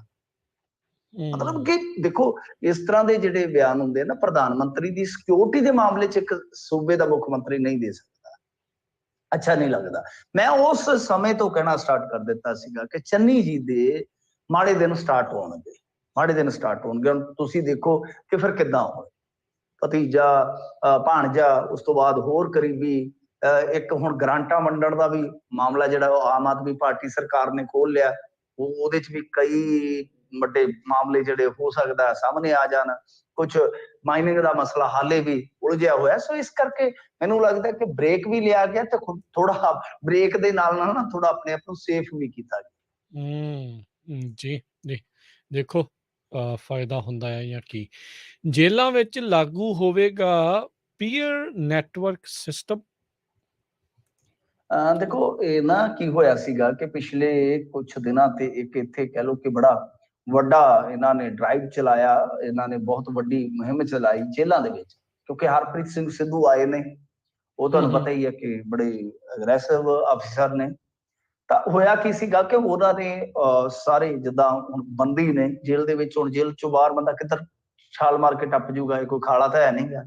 ਮਤਲਬ ਕਿ ਦੇਖੋ ਇਸ ਤਰ੍ਹਾਂ ਦੇ ਜਿਹੜੇ ਬਿਆਨ ਹੁੰਦੇ ਨਾ, ਪ੍ਰਧਾਨ ਮੰਤਰੀ ਦੀ ਸਿਕਿਉਰਿਟੀ ਦੇ ਮਾਮਲੇ 'ਚ ਇੱਕ ਸੂਬੇ ਦਾ ਮੁੱਖ ਮੰਤਰੀ ਨਹੀਂ ਦੇ ਸਕਦਾ, ਅੱਛਾ ਨਹੀਂ ਲੱਗਦਾ। ਮੈਂ ਉਸ ਸਮੇਂ ਤੋਂ ਕਹਿਣਾ ਸਟਾਰਟ ਕਰ ਦਿੱਤਾ ਸੀਗਾ ਕਿ ਚੰਨੀ ਜੀ ਦੇ ਮਾੜੇ ਦਿਨ ਸਟਾਰਟ ਹੋਣਗੇ, ਮਾੜੇ ਦਿਨ ਸਟਾਰਟ ਹੋਣਗੇ। ਹੁਣ ਤੁਸੀਂ ਦੇਖੋ ਕਿ ਫਿਰ ਕਿੱਦਾਂ ਹੋਏ, ਭਤੀਜਾ, ਭਾਣਜਾ, ਉਸ ਤੋਂ ਬਾਅਦ ਹੋਰ ਕਰੀਬੀ, ਇੱਕ ਹੁਣ ਗ੍ਰਾਂਟਾਂ ਵੰਡਣ ਦਾ ਵੀ ਮਾਮਲਾ ਜਿਹੜਾ ਉਹ ਆਮ ਆਦਮੀ ਪਾਰਟੀ ਸਰਕਾਰ ਨੇ ਖੋਲ ਲਿਆ, ਉਹਦੇ 'ਚ ਵੀ ਕਈ ਵੱਡੇ ਮਾਮਲੇ ਜਿਹੜੇ ਹੋ ਸਕਦਾ ਸਾਹਮਣੇ ਆ ਜਾਣ। ਕੁਝ ਮਾਈਨਿੰਗ ਦਾ ਮਸਲਾ ਹਾਲੇ ਵੀ ਉਲਝਿਆ ਹੋਇਆ। ਸੋ ਇਸ ਕਰਕੇ ਮੈਨੂੰ ਲੱਗਦਾ ਕਿ ਬ੍ਰੇਕ ਵੀ ਲਿਆ ਗਿਆ ਤੇ ਥੋੜਾ ਬ੍ਰੇਕ ਦੇ ਨਾਲ ਨਾਲ ਨਾ ਥੋੜਾ ਆਪਣੇ ਆਪ ਨੂੰ ਸੇਫ ਵੀ ਕੀਤਾ ਗਿਆ। ਜੀ, ਜੀ। ਦੇਖੋ ਫਾਇਦਾ ਹੁੰਦਾ ਹੈ ਜਾਂ ਕੀ? ਜੇਲ੍ਹਾਂ ਵਿੱਚ ਲਾਗੂ ਹੋਵੇਗਾ ਪੀਅਰ ਨੈਟਵਰਕ ਸਿਸਟਮ? ਦੇਖੋ ਇਹ ਨਾ ਕੀ ਹੋਇਆ ਸੀਗਾ ਕਿ ਪਿਛਲੇ ਕੁਝ ਦਿਨਾਂ ਤੇ ਇੱਕ ਇੱਥੇ ਕਹਿ ਲਓ ਕਿ ਬੜਾ ਵੱਡਾ ਇਹਨਾਂ ਨੇ ਡਰਾਈਵ ਚਲਾਇਆ, ਇਹਨਾਂ ਨੇ ਬਹੁਤ ਵੱਡੀ ਮੁਹਿੰਮ ਚਲਾਈ ਜੇਲ੍ਹਾਂ ਦੇ ਵਿੱਚ, ਕਿਉਂਕਿ ਹਰਪ੍ਰੀਤ ਸਿੰਘ ਸਿੱਧੂ ਆਏ ਨੇ, ਉਹ ਤੁਹਾਨੂੰ ਪਤਾ ਹੀ ਹੈ ਕਿ ਬੜੇ ਅਗਰੈਸਿਵ ਅਫਸਰ ਨੇ। ਤਾਂ ਹੋਇਆ ਕੀ ਸੀਗਾ ਕਿ ਉਹਨਾਂ ਨੇ ਸਾਰੇ ਜਿੱਦਾਂ ਹੁਣ ਬੰਦੀ ਨੇ ਜੇਲ੍ਹ ਦੇ ਵਿੱਚ, ਹੁਣ ਜੇਲ੍ਹ ਚੋਂ ਬਾਹਰ ਬੰਦਾ ਕਿੱਧਰ ਛਾਲ ਮਾਰ ਕੇ ਟੱਪ ਜੂਗਾ, ਇਹ ਕੋਈ ਖਾਲਾ ਤਾਂ ਹੈ ਨਹੀਂ ਗਾ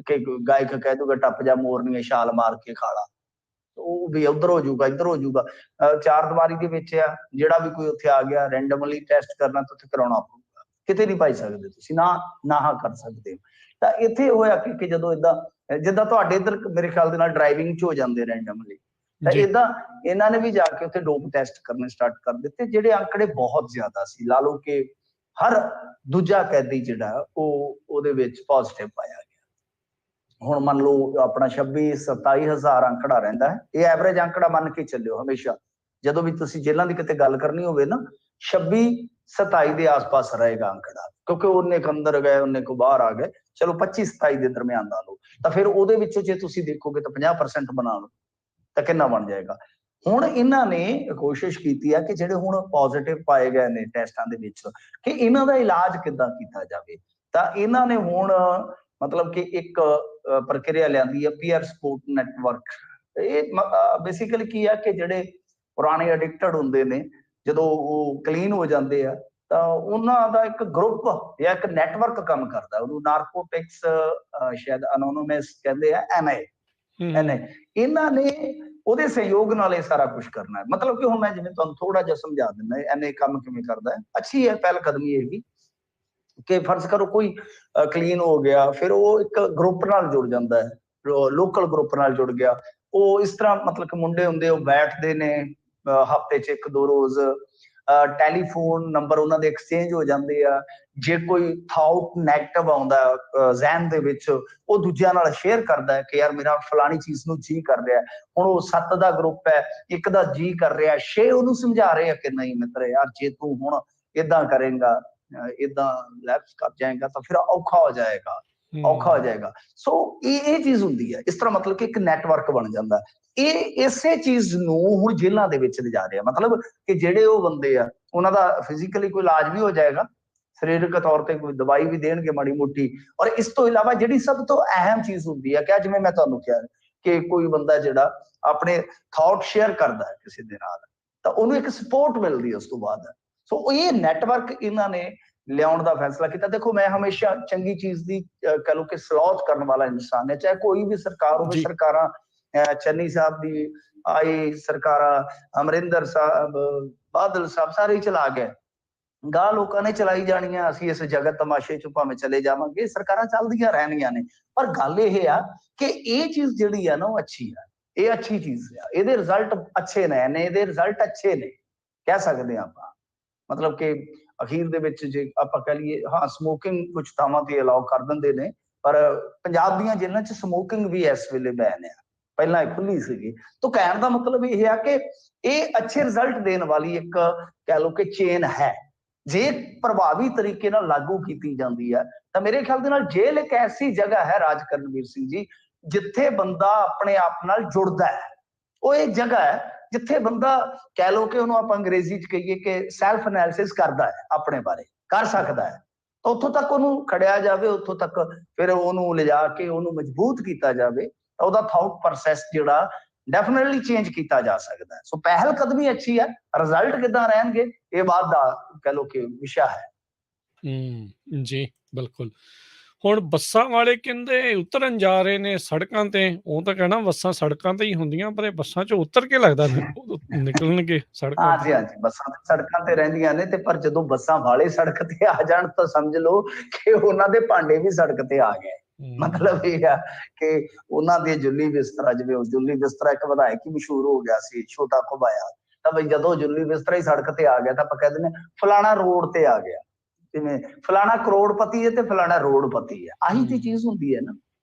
ਕਿ ਗਾਇਕ ਕਹਿ ਦੂਗਾ ਟੱਪ ਜਾ ਮੋਰਨੀਏ ਛਾਲ ਮਾਰ ਕੇ ਖਾਲਾ, ਉਹ ਵੀ ਉੱਧਰ ਹੋ ਜਾਊਗਾ ਇੱਧਰ ਹੋ ਜਾਊਗਾ। ਚਾਰ ਦੀਵਾਰੀ ਦੇ ਵਿੱਚ ਆ, ਜਿਹੜਾ ਵੀ ਕੋਈ ਉੱਥੇ ਆ ਗਿਆ ਰੈਂਡਮਲੀ ਟੈਸਟ ਕਰਨਾ ਤਾਂ ਉੱਥੇ ਕਰਾਉਣਾ ਪਊਗਾ, ਕਿਤੇ ਨਹੀਂ ਪਾਈ ਸਕਦੇ ਤੁਸੀਂ, ਨਾ ਕਰ ਸਕਦੇ। ਤਾਂ ਇੱਥੇ ਹੋਇਆ ਕਿ ਜਦੋਂ ਏਦਾਂ ਜਿੱਦਾਂ ਤੁਹਾਡੇ ਇੱਧਰ ਮੇਰੇ ਖਿਆਲ ਦੇ ਨਾਲ ਡਰਾਈਵਿੰਗ 'ਚ ਹੋ ਜਾਂਦੇ ਰੈਂਡਮਲੀ, ਤਾਂ ਏਦਾਂ ਇਹਨਾਂ ਨੇ ਵੀ ਜਾ ਕੇ ਉੱਥੇ ਡੋਪ ਟੈਸਟ ਕਰਨੇ ਸਟਾਰਟ ਕਰ ਦਿੱਤੇ, ਜਿਹੜੇ ਅੰਕੜੇ ਬਹੁਤ ਜ਼ਿਆਦਾ ਸੀ। ਲਾ ਲਓ ਕਿ ਹਰ ਦੂਜਾ ਕੈਦੀ ਜਿਹੜਾ ਉਹ ਉਹਦੇ ਵਿੱਚ ਪੋਜ਼ਿਟਿਵ ਪਾਇਆ ਗਿਆ। ਹੁਣ ਮੰਨ ਲਓ ਆਪਣਾ 26-27 ਹਜ਼ਾਰ ਅੰਕੜਾ ਰਹਿੰਦਾ ਹੈ, ਇਹ ਐਵਰੇਜ ਅੰਕੜਾ ਮੰਨ ਕੇ ਚੱਲਿਓ ਹਮੇਸ਼ਾ, ਜਦੋਂ ਵੀ ਤੁਸੀਂ ਜੇਲ੍ਹਾਂ ਦੀ ਕਿਤੇ ਗੱਲ ਕਰਨੀ ਹੋਵੇ ਨਾ, 26-27 ਦੇ ਆਸ-ਪਾਸ ਰਹੇਗਾ ਅੰਕੜਾ, ਕਿਉਂਕਿ ਉਹਨੇ ਕੁ ਅੰਦਰ ਗਏ ਉਹਨੇ ਕੋ ਬਾਹਰ ਆ ਗਏ, ਚਲੋ 25-27 ਦੇ ਦਰਮਿਆਨ ਲਾ ਲਓ। ਤਾਂ ਫਿਰ ਉਹਦੇ ਵਿੱਚੋਂ ਜੇ ਤੁਸੀਂ ਦੇਖੋਗੇ ਤਾਂ 50% ਬਣਾ ਲਓ ਤਾਂ ਕਿੰਨਾ ਬਣ ਜਾਏਗਾ। ਹੁਣ ਇਹਨਾਂ ਨੇ ਕੋਸ਼ਿਸ਼ ਕੀਤੀ ਆ ਕਿ ਜਿਹੜੇ ਹੁਣ ਪੋਜ਼ਿਟਿਵ ਪਾਏ ਗਏ ਨੇ ਟੈਸਟਾਂ ਦੇ ਵਿੱਚ, ਕਿ ਇਹਨਾਂ ਦਾ ਇਲਾਜ ਕਿੱਦਾਂ ਕੀਤਾ ਜਾਵੇ। ਤਾਂ ਇਹਨਾਂ ਨੇ ਹੁਣ ਮਤਲਬ ਕਿ ਇੱਕ ਪ੍ਰਕਿਰਿਆ ਲਿਆਂਦੀ ਹੈ ਪੀਅਰ ਸਪੋਰਟ ਨੈਟਵਰਕ। ਇਹ ਬੇਸਿਕਲੀ ਕੀ ਆ ਕਿ ਜਿਹੜੇ ਪੁਰਾਣੇ ਐਡਿਕਟਡ ਹੁੰਦੇ ਨੇ, ਜਦੋਂ ਉਹ ਕਲੀਨ ਹੋ ਜਾਂਦੇ ਆ ਤਾਂ ਉਹਨਾਂ ਦਾ ਇੱਕ ਗਰੁੱਪ ਜਾਂ ਇੱਕ ਨੈਟਵਰਕ ਕੰਮ ਕਰਦਾ, ਉਹਨੂੰ ਨਾਰਕੋਟਿਕਸ ਸ਼ਾਇਦ ਅਨੋਨਿਮਸ ਕਹਿੰਦੇ ਆ, ਇਹਨਾਂ ਨੇ ਉਹਦੇ ਸਹਿਯੋਗ ਨਾਲ ਇਹ ਸਾਰਾ ਕੁਝ ਕਰਨਾ ਹੈ। ਮਤਲਬ ਕਿ ਹੁਣ ਮੈਂ ਜਿਵੇਂ ਤੁਹਾਨੂੰ ਥੋੜਾ ਜਿਹਾ ਸਮਝਾ ਦਿੰਦਾ ਐਨਏ ਕੰਮ ਕਿਵੇਂ ਕਰਦਾ ਹੈ। ਅੱਛੀ ਹੈ ਪਹਿਲ ਕਦਮੀ ਇਹ ਵੀ ਕਿ ਫਰਜ਼ ਕਰੋ ਕੋਈ ਕਲੀਨ ਹੋ ਗਿਆ, ਫਿਰ ਉਹ ਇੱਕ ਗਰੁੱਪ ਨਾਲ ਜੁੜ ਜਾਂਦਾ ਹੈ, ਲੋਕਲ ਗਰੁੱਪ ਨਾਲ ਜੁੜ ਗਿਆ। ਉਹ ਇਸ ਤਰ੍ਹਾਂ ਮਤਲਬ ਕਿ ਮੁੰਡੇ ਹੁੰਦੇ ਉਹ ਬੈਠਦੇ ਨੇ ਹਫ਼ਤੇ 'ਚ 1-2 ਰੋਜ਼, ਟੈਲੀਫੋਨ ਨੰਬਰ ਉਹਨਾਂ ਦੇ ਐਕਸਚੇਂਜ ਹੋ ਜਾਂਦੇ ਆ। ਜੇ ਕੋਈ ਥਾਊਟ ਨੈਗੇਟਿਵ ਆਉਂਦਾ ਜ਼ਹਿਨ ਦੇ ਵਿੱਚ, ਉਹ ਦੂਜਿਆਂ ਨਾਲ ਸ਼ੇਅਰ ਕਰਦਾ ਹੈ ਕਿ ਯਾਰ ਮੇਰਾ ਫਲਾਣੀ ਚੀਜ਼ ਨੂੰ ਜੀ ਕਰ ਰਿਹਾ। ਹੁਣ ਉਹ 7 ਦਾ ਗਰੁੱਪ ਹੈ, 1 ਦਾ ਜੀ ਕਰ ਰਿਹਾ, 6 ਉਹਨੂੰ ਸਮਝਾ ਰਹੇ ਆ ਕਿ ਨਹੀਂ ਮਿੱਤਰ ਯਾਰ ਜੇ ਤੂੰ ਹੁਣ ਏਦਾਂ ਕਰੇਗਾ, ਏਦਾਂ ਲੈਪਸ ਕਰ ਜਾਏਗਾ ਤਾਂ ਫਿਰ ਔਖਾ ਹੋ ਜਾਏਗਾ, ਔਖਾ ਹੋ ਜਾਏਗਾ। ਸੋ ਇਹ ਚੀਜ਼ ਹੁੰਦੀ ਹੈ, ਇਸ ਤਰ੍ਹਾਂ ਮਤਲਬ ਕਿ ਇੱਕ ਨੈਟਵਰਕ ਬਣ ਜਾਂਦਾ। ਇਹ ਇਸੇ ਚੀਜ਼ ਨੂੰ ਹੁਣ ਜੇਲ੍ਹਾਂ ਦੇ ਵਿੱਚ ਲਿਜਾ ਰਿਹਾ, ਮਤਲਬ ਕਿ ਜਿਹੜੇ ਉਹ ਬੰਦੇ ਆ ਉਹਨਾਂ ਦਾ ਫਿਜ਼ੀਕਲੀ ਕੋਈ ਇਲਾਜ ਵੀ ਹੋ ਜਾਏਗਾ, ਸਰੀਰਕ ਤੌਰ ਤੇ ਕੋਈ ਦਵਾਈ ਵੀ ਦੇਣਗੇ ਮਾੜੀ ਮੋਟੀ। ਔਰ ਇਸ ਤੋਂ ਇਲਾਵਾ ਜਿਹੜੀ ਸਭ ਤੋਂ ਅਹਿਮ ਚੀਜ਼ ਹੁੰਦੀ ਹੈ ਕਿ ਜਿਵੇਂ ਮੈਂ ਤੁਹਾਨੂੰ ਕਿਹਾ ਕਿ ਕੋਈ ਬੰਦਾ ਜਿਹੜਾ ਆਪਣੇ ਥਾਟ ਸ਼ੇਅਰ ਕਰਦਾ ਹੈ ਕਿਸੇ ਦੇ ਨਾਲ ਤਾਂ ਉਹਨੂੰ ਇੱਕ ਸਪੋਰਟ ਮਿਲਦੀ ਹੈ ਉਸ ਤੋਂ ਬਾਅਦ। ਸੋ ਇਹ ਨੈਟਵਰਕ ਇਹਨਾਂ ਨੇ ਲਿਆਉਣ ਦਾ ਫੈਸਲਾ ਕੀਤਾ। ਦੇਖੋ ਮੈਂ ਹਮੇਸ਼ਾ ਚੰਗੀ ਚੀਜ਼ ਦੀ ਕਹ ਲਓ ਕਿ ਸਲਾਹਤ ਕਰਨ ਵਾਲਾ ਇਨਸਾਨ ਹੈ, ਚਾਹੇ ਕੋਈ ਵੀ ਸਰਕਾਰ ਹੋਵੇ। ਜੀ ਸਰਕਾਰਾਂ ਚੰਨੀ ਸਾਹਿਬ ਦੀ ਆਈ, ਸਰਕਾਰਾਂ ਅਮਰਿੰਦਰ ਸਾਹਿਬ, ਬਾਦਲ ਸਾਹਿਬ ਸਾਰੇ ਹੀ ਚਲਾ ਗਏ, ਗਾਹ ਲੋਕਾਂ ਨੇ ਚਲਾਈ ਜਾਣੀਆਂ। ਅਸੀਂ ਇਸ ਜਗਤ ਤਮਾਸ਼ੇ ਚ ਭਾਵੇਂ ਚਲੇ ਜਾਵਾਂਗੇ, ਸਰਕਾਰਾਂ ਚੱਲਦੀਆਂ ਰਹਿਣੀਆਂ ਨੇ। ਪਰ ਗੱਲ ਇਹ ਆ ਕਿ ਇਹ ਚੀਜ਼ ਜਿਹੜੀ ਆ ਨਾ ਉਹ ਅੱਛੀ ਆ, ਇਹ ਅੱਛੀ ਚੀਜ਼ ਆ, ਇਹਦੇ ਰਿਜ਼ਲਟ ਅੱਛੇ ਨੇ, ਇਹਦੇ ਰਿਜ਼ਲਟ ਅੱਛੇ ਨੇ ਕਹਿ ਸਕਦੇ ਆਪਾਂ। ਮਤਲਬ ਕਿ ਅਖੀਰ ਦੇ ਵਿੱਚ ਜੇ ਆਪਾਂ ਕਹਿ ਲਈਏ ਹਾਂ ਸਮੋਕਿੰਗ ਕੁਝ ਥਾਵਾਂ ਤੇ ਅਲਾਉ ਕਰ ਦਿੰਦੇ ਨੇ, ਪਰ ਪੰਜਾਬ ਦੀਆਂ ਜੇਲ੍ਹਾਂ ਚ ਸਮੋਕਿੰਗ ਵੀ ਇਸ ਵੇਲੇ ਬੈਨ ਆ, ਪਹਿਲਾਂ ਇਹ ਖੁੱਲੀ ਸੀਗੀ। ਤਾਂ ਕਹਿਣ ਦਾ ਮਤਲਬ ਇਹ ਆ ਕਿ ਇਹ ਅੱਛੇ ਰਿਜ਼ਲਟ ਦੇਣ ਵਾਲੀ ਇੱਕ ਕਹਿ ਲਓ ਕਿ ਚੇਨ ਹੈ। ਜੇ ਪ੍ਰਭਾਵੀ ਤਰੀਕੇ ਨਾਲ ਲਾਗੂ ਕੀਤੀ ਜਾਂਦੀ ਹੈ ਤਾਂ ਮੇਰੇ ਖਿਆਲ ਦੇ ਨਾਲ ਜੇਲ੍ਹ ਇੱਕ ਐਸੀ ਜਗ੍ਹਾ ਹੈ ਰਾਜ ਕਰਨਵੀਰ ਸਿੰਘ ਜੀ, ਜਿੱਥੇ ਬੰਦਾ ਆਪਣੇ ਆਪ ਨਾਲ ਜੁੜਦਾ ਹੈ। ਉਹ ਇਹ ਜਗ੍ਹਾ ਹੈ ਜਿੱਥੇ ਬੰਦਾ ਕਹਿ ਲਓ ਕਿ ਉਹਨੂੰ ਆਪਾਂ ਅੰਗਰੇਜ਼ੀ ਚ ਕਹੀਏ ਕਿ ਸੈਲਫ ਐਨਾਲਿਸਿਸ ਕਰਦਾ ਹੈ, ਆਪਣੇ ਬਾਰੇ ਕਰ ਸਕਦਾ ਹੈ। ਤਾਂ ਉੱਥੋਂ ਤੱਕ ਉਹਨੂੰ ਖੜਿਆ ਜਾਵੇ, ਉੱਥੋਂ ਤੱਕ ਫਿਰ ਉਹਨੂੰ ਲਿਜਾ ਕੇ ਉਹਨੂੰ ਮਜ਼ਬੂਤ ਕੀਤਾ ਜਾਵੇ ਤਾਂ ਉਹਦਾ ਥਾਟ ਪ੍ਰੋਸੈਸ ਜਿਹੜਾ ਡੈਫੀਨਿਟਲੀ ਚੇਂਜ ਕੀਤਾ ਜਾ ਸਕਦਾ ਹੈ। ਸੋ ਪਹਿਲ ਕਦਮੀ ਅੱਛੀ ਹੈ, ਰਿਜ਼ਲਟ ਕਿੱਦਾਂ ਰਹਿਣਗੇ ਇਹ ਬਾਅਦ ਦਾ ਕਹਿ ਲਓ ਕਿ ਵਿਸ਼ਾ ਹੈ। ਜੀ ਬਿਲਕੁਲ। ਹੁਣ ਬੱਸਾਂ ਵਾਲੇ ਕਹਿੰਦੇ ਉਤਰਨ ਜਾ ਰਹੇ ਨੇ ਸੜਕਾਂ ਤੇ, ਉਹ ਤਾਂ ਕਹਿਣਾ ਬੱਸਾਂ ਸੜਕਾਂ ਤੇ ਹੀ ਹੁੰਦੀਆਂ, ਪਰ ਇਹ ਬੱਸਾਂ ਚੋਂ ਉਤਰ ਕੇ ਲੱਗਦਾ ਨਿਕਲਣਗੇ ਸੜਕਾਂ ਹਾਂਜੀ ਹਾਂਜੀ, ਬੱਸਾਂ ਤੇ ਸੜਕਾਂ ਤੇ ਰਹਿੰਦੀਆਂ ਨੇ, ਤੇ ਪਰ ਜਦੋਂ ਬੱਸਾਂ ਵਾਲੇ ਸੜਕ ਤੇ ਆ ਜਾਣ ਤਾਂ ਸਮਝ ਲਓ ਕਿ ਉਹਨਾਂ ਦੇ ਭਾਂਡੇ ਵੀ ਸੜਕ ਤੇ ਆ ਗਏ। ਮਤਲਬ ਇਹ ਆ ਕਿ ਉਹਨਾਂ ਦੇ ਜੁੱਲੀ ਬਿਸਤਰਾ, ਜਿਵੇਂ ਉਹ ਜੁੱਲੀ ਬਿਸਤਰਾ ਇੱਕ ਵਿਧਾਇਕ ਹੀ ਮਸ਼ਹੂਰ ਹੋ ਗਿਆ ਸੀ, ਛੋਟਾ ਘੁਬਾਇਆ, ਤਾਂ ਬਈ ਜਦੋਂ ਜੁੱਲੀ ਬਿਸਤਰਾ ਹੀ ਸੜਕ ਤੇ ਆ ਗਿਆ ਤਾਂ ਆਪਾਂ ਕਹਿ ਦਿੰਦੇ ਫਲਾਣਾ ਰੋਡ ਤੇ ਆ ਗਿਆ, ਜਿਵੇਂ ਫਲਾਣਾ ਕਰੋੜਪਤੀ ਹੈ ਤੇ ਫਲਾਣਾ ਰੋਡਪਤੀ ਹੈ। ਆਹੀ ਜੀ ਚੀਜ਼ ਹੁੰਦੀ ਹੈ ਨਾ।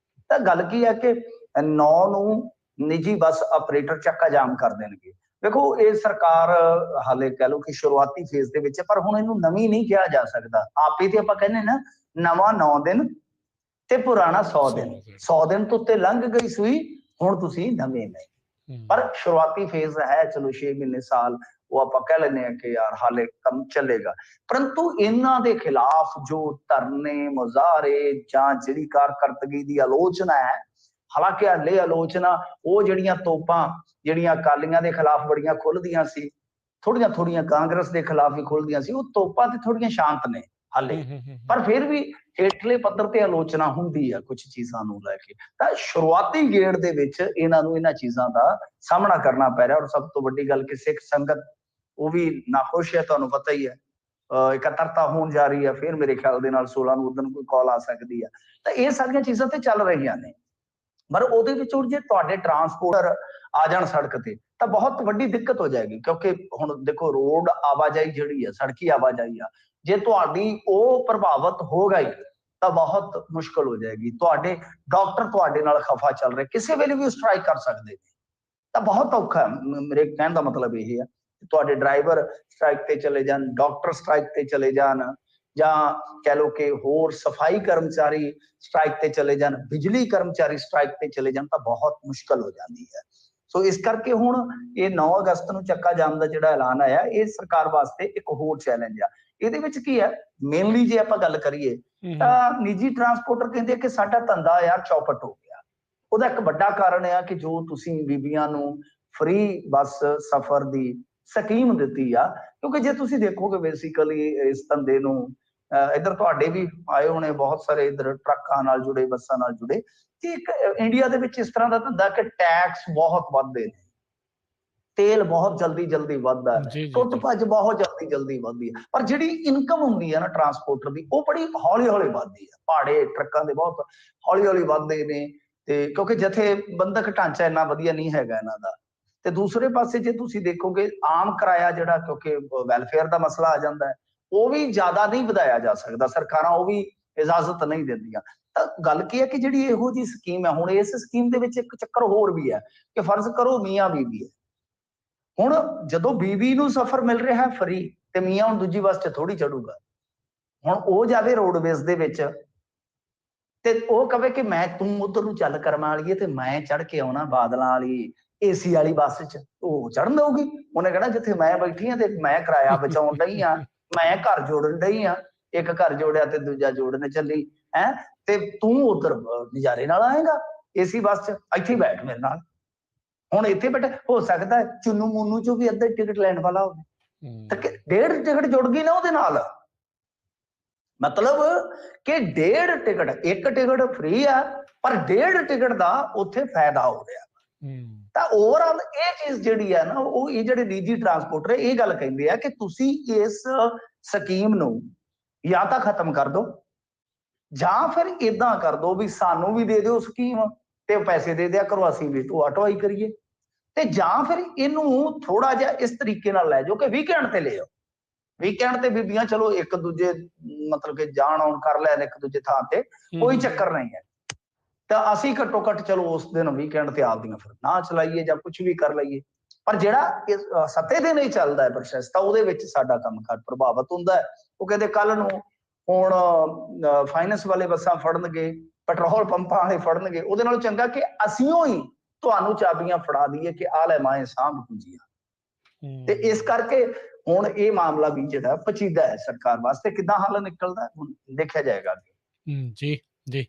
ਤਾਂ ਗੱਲ ਕੀ ਹੈ ਕਿ 9 ਨੂੰ ਨਿੱਜੀ ਬੱਸ ਆਪਰੇਟਰ ਚੱਕਾ ਜਾਮ ਕਰ ਦੇਣਗੇ। ਦੇਖੋ ਇਹ ਸਰਕਾਰ ਹਾਲੇ ਕਹਿ ਲਓ ਕਿ ਸ਼ੁਰੂਆਤੀ ਫੇਜ਼ ਦੇ ਵਿੱਚ ਹੈ, ਪਰ ਹੁਣ ਇਹਨੂੰ ਨਵੀਂ ਨਹੀਂ ਕਿਹਾ ਜਾ ਸਕਦਾ। ਆਪੇ ਤੇ ਆਪਾਂ ਕਹਿੰਦੇ ਨਾ ਨਵਾਂ 9 ਦਿਨ ਤੇ ਪੁਰਾਣਾ 100 ਦਿਨ। 100 ਦਿਨ ਤੋਂ ਉੱਤੇ ਲੰਘ ਗਈ ਸੂਈ, ਹੁਣ ਤੁਸੀਂ ਨਵੇਂ ਨਹੀਂ। ਪਰ ਸ਼ੁਰੂਆਤੀ ਫੇਜ਼ ਹੈ, ਚਲੋ 6 ਮਹੀਨੇ ਸਾਲ ਉਹ ਆਪਾਂ ਕਹਿ ਲੈਂਦੇ ਆ ਕਿ ਯਾਰ ਹਾਲੇ ਕੰਮ ਚੱਲੇਗਾ। ਪਰੰਤੂ ਇਹਨਾਂ ਦੇ ਖਿਲਾਫ ਜੋ ਧਰਨੇ, ਮੁਜ਼ਾਹਰੇ ਜਾਂ ਜਿਹੜੀ ਕਾਰਕਰਦਗੀ ਦੀ ਆਲੋਚਨਾ ਹੈ, ਹਾਲਾਂਕਿ ਹਲੇ ਆਲੋਚਨਾ ਉਹ ਜਿਹੜੀਆਂ ਤੋਪਾਂ ਜਿਹੜੀਆਂ ਅਕਾਲੀਆਂ ਦੇ ਖਿਲਾਫ ਬੜੀਆਂ ਖੁੱਲਦੀਆਂ ਸੀ, ਥੋੜੀਆਂ ਕਾਂਗਰਸ ਦੇ ਖਿਲਾਫ ਵੀ ਖੁੱਲਦੀਆਂ ਸੀ, ਉਹ ਤੋਪਾਂ ਤੇ ਥੋੜੀਆਂ ਸ਼ਾਂਤ ਨੇ ਹਾਲੇ। ਪਰ ਫਿਰ ਵੀ ਹੇਠਲੇ ਪੱਧਰ ਤੇ ਆਲੋਚਨਾ ਹੁੰਦੀ ਆ ਕੁਝ ਚੀਜ਼ਾਂ ਨੂੰ ਲੈ ਕੇ। ਤਾਂ ਸ਼ੁਰੂਆਤੀ ਗੇੜ ਦੇ ਵਿੱਚ ਇਹਨਾਂ ਨੂੰ ਇਹਨਾਂ ਚੀਜ਼ਾਂ ਦਾ ਸਾਹਮਣਾ ਕਰਨਾ ਪੈ ਰਿਹਾ। ਔਰ ਸਭ ਤੋਂ ਵੱਡੀ ਗੱਲ ਕਿ ਸਿੱਖ ਸੰਗਤ ਉਹ ਵੀ ਨਾਖੁਸ਼ ਹੈ, ਤੁਹਾਨੂੰ ਪਤਾ ਹੀ ਹੈ। ਇਕੱਤਰਤਾ ਹੋਣ ਜਾ ਰਹੀ ਹੈ, ਫਿਰ ਮੇਰੇ ਖਿਆਲ ਦੇ ਨਾਲ 16 ਨੂੰ ਉਦੋਂ ਕੋਈ ਕਾਲ ਆ ਸਕਦੀ ਹੈ। ਤਾਂ ਇਹ ਸਾਰੀਆਂ ਚੀਜ਼ਾਂ ਤੇ ਚੱਲ ਰਹੀਆਂ ਨੇ। ਪਰ ਉਹਦੇ ਵਿੱਚ ਹੁਣ ਜੇ ਤੁਹਾਡੇ ਟਰਾਂਸਪੋਰਟਰ ਆ ਜਾਣ ਸੜਕ ਤੇ ਤਾਂ ਬਹੁਤ ਵੱਡੀ ਦਿੱਕਤ ਹੋ ਜਾਏਗੀ, ਕਿਉਂਕਿ ਹੁਣ ਦੇਖੋ ਰੋਡ ਆਵਾਜਾਈ ਜਿਹੜੀ ਹੈ, ਸੜਕੀ ਆਵਾਜਾਈ ਆ, ਜੇ ਤੁਹਾਡੀ ਉਹ ਪ੍ਰਭਾਵਿਤ ਹੋ ਗਈ ਤਾਂ ਬਹੁਤ ਮੁਸ਼ਕਲ ਹੋ ਜਾਏਗੀ। ਤੁਹਾਡੇ ਡਾਕਟਰ ਤੁਹਾਡੇ ਨਾਲ ਖਫਾ ਚੱਲ ਰਹੇ, ਕਿਸੇ ਵੇਲੇ ਵੀ ਸਟ੍ਰਾਈਕ ਕਰ ਸਕਦੇ ਨੇ, ਤਾਂ ਬਹੁਤ ਔਖਾ। ਮੇਰੇ ਕਹਿਣ ਦਾ ਮਤਲਬ ਇਹ ਹੈ ਤੁਹਾਡੇ ਡਰਾਈਵਰ ਸਟ੍ਰਾਈਕ ਤੇ ਚਲੇ ਜਾਣ, ਡਾਕਟਰ ਸਟ੍ਰਾਈਕ ਤੇ ਚਲੇ ਜਾਣ, ਜਾਂ ਕਹਿ ਲਓ ਕਿ ਹੋਰ ਸਫਾਈ ਕਰਮਚਾਰੀ ਸਟ੍ਰਾਈਕ ਤੇ ਚਲੇ ਜਾਣ, ਬਿਜਲੀ ਕਰਮਚਾਰੀ ਸਟ੍ਰਾਈਕ ਤੇ ਚਲੇ ਜਾਣ, ਤਾਂ ਬਹੁਤ ਮੁਸ਼ਕਲ ਹੋ ਜਾਂਦੀ ਹੈ। ਸੋ ਇਸ ਕਰਕੇ ਹੁਣ ਇਹ 9 ਅਗਸਤ ਨੂੰ ਚੱਕਾ ਜਾਮ ਦਾ ਜਿਹੜਾ ਐਲਾਨ ਆਇਆ, ਇਹ ਸਰਕਾਰ ਵਾਸਤੇ ਇੱਕ ਹੋਰ ਚੈਲੰਜ ਆ। ਇਹਦੇ ਵਿੱਚ ਕੀ ਹੈ, ਮੇਨਲੀ ਜੇ ਆਪਾਂ ਗੱਲ ਕਰੀਏ ਤਾਂ ਨਿੱਜੀ ਟਰਾਂਸਪੋਰਟਰ ਕਹਿੰਦੇ ਕਿ ਸਾਡਾ ਧੰਦਾ ਯਾਰ ਚੌਪਟ ਹੋ ਗਿਆ। ਉਹਦਾ ਇੱਕ ਵੱਡਾ ਕਾਰਨ ਆ ਕਿ ਜੋ ਤੁਸੀਂ ਬੀਬੀਆਂ ਨੂੰ ਫ੍ਰੀ ਬੱਸ ਸਫ਼ਰ ਦੀ ਸਕੀਮ ਦਿੱਤੀ ਆ, ਕਿਉਂਕਿ ਜੇ ਤੁਸੀਂ ਦੇਖੋਗੇ ਬੇਸਿਕਲੀ ਇਸ ਧੰਦੇ ਨੂੰ ਇੱਧਰ ਤੁਹਾਡੇ ਵੀ ਆਏ ਹੋਣੇ ਬਹੁਤ ਸਾਰੇ ਇੱਧਰ ਟਰੱਕਾਂ ਨਾਲ ਜੁੜੇ, ਬੱਸਾਂ ਨਾਲ ਜੁੜੇ, ਕਿ ਇੱਕ ਇੰਡੀਆ ਦੇ ਵਿੱਚ ਇਸ ਤਰ੍ਹਾਂ ਦਾ ਧੰਦਾ ਕਿ ਟੈਕਸ ਬਹੁਤ ਵੱਧਦੇ ਨੇ, ਤੇਲ ਬਹੁਤ ਜਲਦੀ ਵੱਧਦਾ ਹੈ, ਟੁੱਟ ਭੱਜ ਬਹੁਤ ਜਲਦੀ ਵੱਧਦੀ ਹੈ। ਪਰ ਜਿਹੜੀ ਇਨਕਮ ਹੁੰਦੀ ਹੈ ਨਾ ਟਰਾਂਸਪੋਰਟਰ ਦੀ, ਉਹ ਬੜੀ ਹੌਲੀ ਵੱਧਦੀ ਹੈ। ਭਾੜੇ ਟਰੱਕਾਂ ਦੇ ਬਹੁਤ ਹੌਲੀ ਵੱਧਦੇ ਨੇ, ਤੇ ਕਿਉਂਕਿ ਜਥੇਬੰਦਕ ਢਾਂਚਾ ਇੰਨਾ ਵਧੀਆ ਨਹੀਂ ਹੈਗਾ ਇਹਨਾਂ ਦਾ। ਤੇ ਦੂਸਰੇ ਪਾਸੇ ਜੇ ਤੁਸੀਂ ਦੇਖੋਗੇ ਆਮ ਕਿਰਾਇਆ ਜਿਹੜਾ, ਕਿਉਂਕਿ ਵੈਲਫੇਅਰ ਦਾ ਮਸਲਾ ਆ ਜਾਂਦਾ ਹੈ, ਉਹ ਵੀ ਜ਼ਿਆਦਾ ਨਹੀਂ ਵਧਾਇਆ ਜਾ ਸਕਦਾ, ਸਰਕਾਰਾਂ ਉਹ ਵੀ ਇਜਾਜ਼ਤ ਨਹੀਂ ਦਿੰਦੀਆਂ। ਤਾਂ ਗੱਲ ਕੀ ਹੈ ਕਿ ਜਿਹੜੀ ਇਹੋ ਜਿਹੀ ਸਕੀਮ ਹੈ, ਹੁਣ ਇਸ ਸਕੀਮ ਦੇ ਵਿੱਚ ਇੱਕ ਚੱਕਰ ਹੋਰ ਵੀ ਹੈ ਕਿ ਫਰਜ਼ ਕਰੋ ਮੀਆਂ ਬੀਬੀ ਹੈ, ਹੁਣ ਜਦੋਂ ਬੀਬੀ ਨੂੰ ਸਫ਼ਰ ਮਿਲ ਰਿਹਾ ਫਰੀ ਤੇ ਮੀਆਂ ਹੁਣ ਦੂਜੀ ਬੱਸ 'ਚ ਥੋੜੀ ਚੜੂਗਾ। ਹੁਣ ਉਹ ਜਾਵੇ ਰੋਡਵੇਜ਼ ਦੇ ਵਿੱਚ ਤੇ ਉਹ ਕਵੇ ਕਿ ਤੂੰ ਉਧਰ ਨੂੰ ਚੱਲ ਕਰਮਾਂ ਵਾਲੀਏ ਤੇ ਮੈਂ ਚੜ ਕੇ ਆਉਣਾ ਬਾਦਲਾਂ ਵਾਲੀ ਏਸੀ ਵਾਲੀ ਬੱਸ 'ਚ, ਉਹ ਚੜਨ ਦਊਗੀ? ਉਹਨੇ ਕਹਿਣਾ ਜਿੱਥੇ ਮੈਂ ਬੈਠੀ ਆ ਤੇ ਮੈਂ ਕਿਰਾਇਆ ਬਚਾਉਣ ਡਈ ਆ, ਮੈਂ ਘਰ ਜੋੜਨ ਡਈ ਆ, ਇੱਕ ਘਰ ਜੋੜਿਆ ਤੇ ਦੂਜਾ ਜੋੜਨ ਚੱਲੀ ਹੈ, ਤੇ ਤੂੰ ਉਧਰ ਨਜ਼ਾਰੇ ਨਾਲ ਆਏਗਾ ਏਸੀ ਬੱਸ 'ਚ, ਇੱਥੇ ਬੈਠ ਮੇਰੇ ਨਾਲ। ਹੁਣ ਇੱਥੇ ਬੈਠਾ, ਹੋ ਸਕਦਾ ਚੁੰਨੂ ਮੁੰਨੂ ਚੋਂ ਵੀ ਅੱਧਾ ਟਿਕਟ ਲੈਣ ਵਾਲਾ ਹੋਵੇ, ਤੇ ਡੇਢ ਟਿਕਟ ਜੁੜ ਗਈ ਨਾ ਉਹਦੇ ਨਾਲ। ਮਤਲਬ ਕਿ ਡੇਢ ਟਿਕਟ, ਇੱਕ ਟਿਕਟ ਫ੍ਰੀ ਆ ਪਰ ਡੇਢ ਟਿਕਟ ਦਾ ਉੱਥੇ ਫਾਇਦਾ ਹੋ ਰਿਹਾ। ਤਾਂ ਓਵਰਆਲ ਇਹ ਚੀਜ਼ ਜਿਹੜੀ ਹੈ ਨਾ, ਉਹ ਇਹ ਜਿਹੜੇ ਨਿੱਜੀ ਟਰਾਂਸਪੋਰਟਰ ਇਹ ਗੱਲ ਕਹਿੰਦੇ ਆ ਕਿ ਤੁਸੀਂ ਇਸ ਸਕੀਮ ਨੂੰ ਜਾਂ ਤਾਂ ਖਤਮ ਕਰ ਦਿਓ, ਜਾਂ ਫਿਰ ਇਦਾਂ ਕਰ ਦਿਓ ਵੀ ਸਾਨੂੰ ਵੀ ਦੇ ਦਿਓ ਸਕੀਮ ਤੇ ਪੈਸੇ ਦੇ ਦਿਆ ਕਰੋ, ਅਸੀਂ ਵੀ ਤੋਂ ਆਟੋਆਈ ਕਰੀਏ, ਤੇ ਜਾਂ ਫਿਰ ਇਹਨੂੰ ਥੋੜਾ ਜਿਹਾ ਇਸ ਤਰੀਕੇ ਨਾਲ ਲੈ ਜਾਓ ਕਿ ਵੀਕਐਂਡ ਤੇ ਲੈ ਆਓ। ਵੀਕਐਂਡ ਤੇ ਬੀਬੀਆਂ ਚਲੋ ਇੱਕ ਦੂਜੇ ਮਤਲਬ ਕਿ ਜਾਣ ਆਉਣ ਕਰ ਲੈਣ ਇੱਕ ਦੂਜੇ ਥਾਂ ਤੇ, ਕੋਈ ਚੱਕਰ ਨਹੀਂ ਹੈ, ਤਾਂ ਅਸੀਂ ਘੱਟੋ ਘੱਟ ਚਲੋ ਉਸ ਦਿਨ ਵੀਕਐਂਡ ਤੇ ਆਪਦੀਆਂ ਫਿਰ ਨਾ ਚਲਾਈਏ ਜਾਂ ਕੁਝ ਵੀ ਕਰ ਲਈਏ। ਪਰ ਜਿਹੜਾ ਸੱਤੇ ਦਿਨ ਹੀ ਚੱਲਦਾ ਹੈ ਪ੍ਰੋਸੈਸ, ਤਾਂ ਉਹਦੇ ਵਿੱਚ ਸਾਡਾ ਕੰਮ ਕਾਰ ਪ੍ਰਭਾਵਿਤ ਹੁੰਦਾ ਹੈ। ਉਹ ਕਹਿੰਦੇ ਕੱਲ ਨੂੰ ਹੁਣ ਫਾਈਨੈਂਸ ਵਾਲੇ ਬੱਸਾਂ ਫੜਨਗੇ, ਪੈਟਰੋਲ ਪੰਪਾਂ ਵਾਲੇ ਫੜਨਗੇ, ਉਹਦੇ ਨਾਲੋਂ ਚੰਗਾ ਕਿ ਅਸੀਂ ਹੀ ਤੁਹਾਨੂੰ ਚਾਬੀਆਂ ਫੜਾ ਦਈਏ ਕਿ ਆ ਲੈ ਮਾਏ ਸਾਂਭ ਪੂੰਜੀਆਂ। ਤੇ ਇਸ ਕਰਕੇ ਹੁਣ ਇਹ ਮਾਮਲਾ ਵੀ ਜਿਹੜਾ ਪਚੀਦਾ ਹੈ ਸਰਕਾਰ ਵਾਸਤੇ, ਕਿੱਦਾਂ ਹੱਲ ਨਿਕਲਦਾ ਹੁਣ ਦੇਖਿਆ ਜਾਏਗਾ। ਜੀ ਜੀ,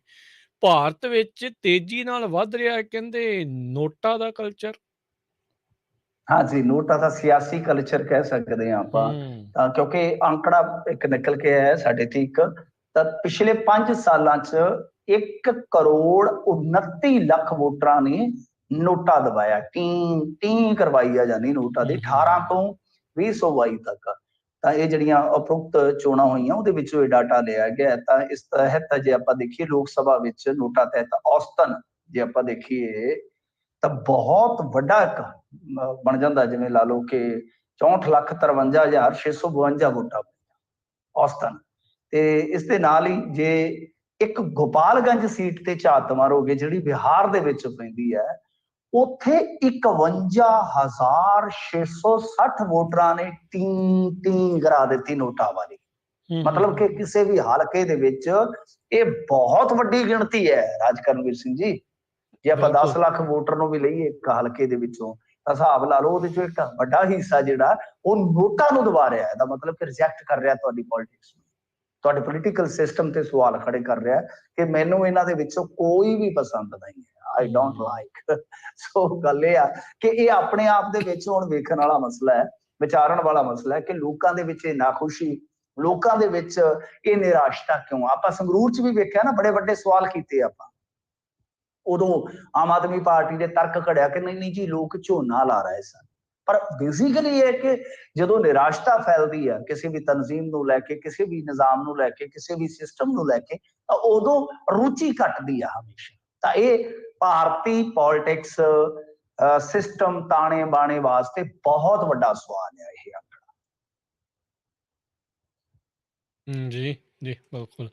ਭਾਰਤ ਵਿੱਚ ਤੇਜ਼ੀ ਨਾਲ ਵੱਧ ਰਿਹਾ ਹੈ ਕਹਿੰਦੇ ਨੋਟਾਂ ਦਾ ਕਲਚਰ। ਹਾਂਜੀ, ਨੋਟਾਂ ਦਾ ਸਿਆਸੀ ਕਲਚਰ ਕਹਿ ਸਕਦੇ ਹਾਂ ਆਪਾਂ, ਤਾਂ ਕਿਉਂਕਿ ਅੰਕੜਾ ਇੱਕ ਨਿਕਲ ਕੇ ਆਇਆ ਸਾਡੇ ਤੇ ਇੱਕ, ਤਾਂ ਪਿਛਲੇ 5 ਸਾਲਾਂ 'ਚ 1 ਕਰੋੜ 29 ਲੱਖ ਵੋਟਰਾਂ ਨੇ ਨੋਟਾ ਦਬਾਇਆ, ਟੀ ਕਰਵਾਈ ਆ ਜਾਨੀ ਨੋਟਾਂ ਦੀ 18 ਤੋਂ 2022 ਤੱਕ। ਤਾਂ ਇਹ ਜਿਹੜੀਆਂ ਉਪਰੋਕਤ ਚੋਣਾਂ ਹੋਈਆਂ ਉਹਦੇ ਵਿੱਚੋਂ ਇਹ ਡਾਟਾ ਲਿਆ ਗਿਆ। ਤਾਂ ਇਸ ਤਹਿਤ ਜੇ ਆਪਾਂ ਦੇਖੀਏ ਲੋਕ ਸਭਾ ਵਿੱਚ ਨੋਟਾਂ ਤਹਿਤ ਔਸਤਨ ਜੇ ਆਪਾਂ ਦੇਖੀਏ ਤਾਂ ਬਹੁਤ ਵੱਡਾ ਇੱਕ ਬਣ ਜਾਂਦਾ, ਜਿਵੇਂ ਲਾ ਲਓ ਕਿ 64,53,652 ਵੋਟਾਂ ਔਸਤਨ। ਤੇ ਇਸ ਦੇ ਨਾਲ ਹੀ ਜੇ ਇੱਕ ਗੋਪਾਲਗੰਜ ਸੀਟ ਤੇ ਝਾਤ ਮਾਰੋਗੇ ਜਿਹੜੀ ਬਿਹਾਰ ਦੇ ਵਿੱਚ ਪੈਂਦੀ ਹੈ, ਉੱਥੇ 51,660 ਵੋਟਰਾਂ ਨੇ ਟੀ ਕਰਾ ਦਿੱਤੀ ਨੋਟਾਂ ਵਾਲੀ। ਮਤਲਬ ਕਿ ਕਿਸੇ ਵੀ ਹਲਕੇ ਦੇ ਵਿੱਚ ਇਹ ਬਹੁਤ ਵੱਡੀ ਗਿਣਤੀ ਹੈ ਰਾਜਕਰਨਵੀਰ ਸਿੰਘ ਜੀ। ਜੇ ਆਪਾਂ 10 ਲੱਖ ਵੋਟਰ ਨੂੰ ਵੀ ਲਈਏ ਇੱਕ ਹਲਕੇ ਦੇ ਵਿੱਚੋਂ, ਤਾਂ ਹਿਸਾਬ ਲਾ ਲਓ ਉਹਦੇ ਚੋਂ ਇੱਕ ਵੱਡਾ ਹਿੱਸਾ ਜਿਹੜਾ ਉਹ ਨੋਟਾਂ ਨੂੰ ਦਬਾ ਰਿਹਾ। ਇਹਦਾ ਮਤਲਬ ਕਿ ਰਿਜੈਕਟ ਕਰ ਰਿਹਾ ਤੁਹਾਡੀ ਪੋਲਿਟਿਕਸ ਨੂੰ, ਤੁਹਾਡੇ ਪੋਲੀਟੀਕਲ ਸਿਸਟਮ ਤੇ ਸਵਾਲ ਖੜੇ ਕਰ ਰਿਹਾ ਕਿ ਮੈਨੂੰ ਇਹਨਾਂ ਦੇ ਵਿੱਚੋਂ ਕੋਈ ਵੀ ਪਸੰਦ ਨਹੀਂ ਹੈ, ਆਈ ਡੋਂਟ ਲਾਈਕ। ਸੋ ਗੱਲ ਇਹ ਆ ਕਿ ਇਹ ਆਪਣੇ ਆਪ ਦੇ ਵਿੱਚ ਹੁਣ ਵੇਖਣ ਵਾਲਾ ਮਸਲਾ ਹੈ, ਵਿਚਾਰਨ ਵਾਲਾ ਮਸਲਾ ਹੈ ਕਿ ਲੋਕਾਂ ਦੇ ਵਿੱਚ ਇਹ ਨਾਖੁਸ਼ੀ, ਲੋਕਾਂ ਦੇ ਵਿੱਚ ਇਹ ਨਿਰਾਸ਼ਤਾ ਕਿਉਂ। ਆਪਾਂ ਸੰਗਰੂਰ 'ਚ ਵੀ ਵੇਖਿਆ ਨਾ, ਬੜੇ ਵੱਡੇ ਸਵਾਲ ਕੀਤੇ ਆਪਾਂ, ਉਦੋਂ ਆਮ ਆਦਮੀ ਪਾਰਟੀ ਦੇ ਤਰਕ ਘੜਿਆ ਕਿ ਨਹੀਂ ਜੀ ਲੋਕ ਝੋਨਾ ਲਾ ਰਹੇ ਸਨ। ਪਰ ਬੇਸਿਕਲੀ ਇਹ ਹੈ ਕਿ ਜਦੋਂ ਨਿਰਾਸ਼ਤਾ ਫੈਲਦੀ ਹੈ ਕਿਸੇ ਵੀ ਤਨਜ਼ੀਮ ਨੂੰ ਲੈ ਕੇ, ਕਿਸੇ ਵੀ ਨਿਜ਼ਾਮ ਨੂੰ ਲੈ ਕੇ, ਕਿਸੇ ਵੀ ਸਿਸਟਮ ਨੂੰ ਲੈ ਕੇ, ਤਾਂ ਉਦੋਂ ਰੁਚੀ ਘਟਦੀ ਆ ਹਮੇਸ਼ਾ। ਤਾਂ ਇਹ ਭਾਰਤੀ ਪੋਲਿਟਿਕਸ ਸਿਸਟਮ ਤਾਣੇ ਬਾਣੇ ਵਾਸਤੇ ਬਹੁਤ ਵੱਡਾ ਸਵਾਲ ਹੈ ਇਹ ਆਂਕੜਾ। ਜੀ ਜੀ, ਬਿਲਕੁਲ।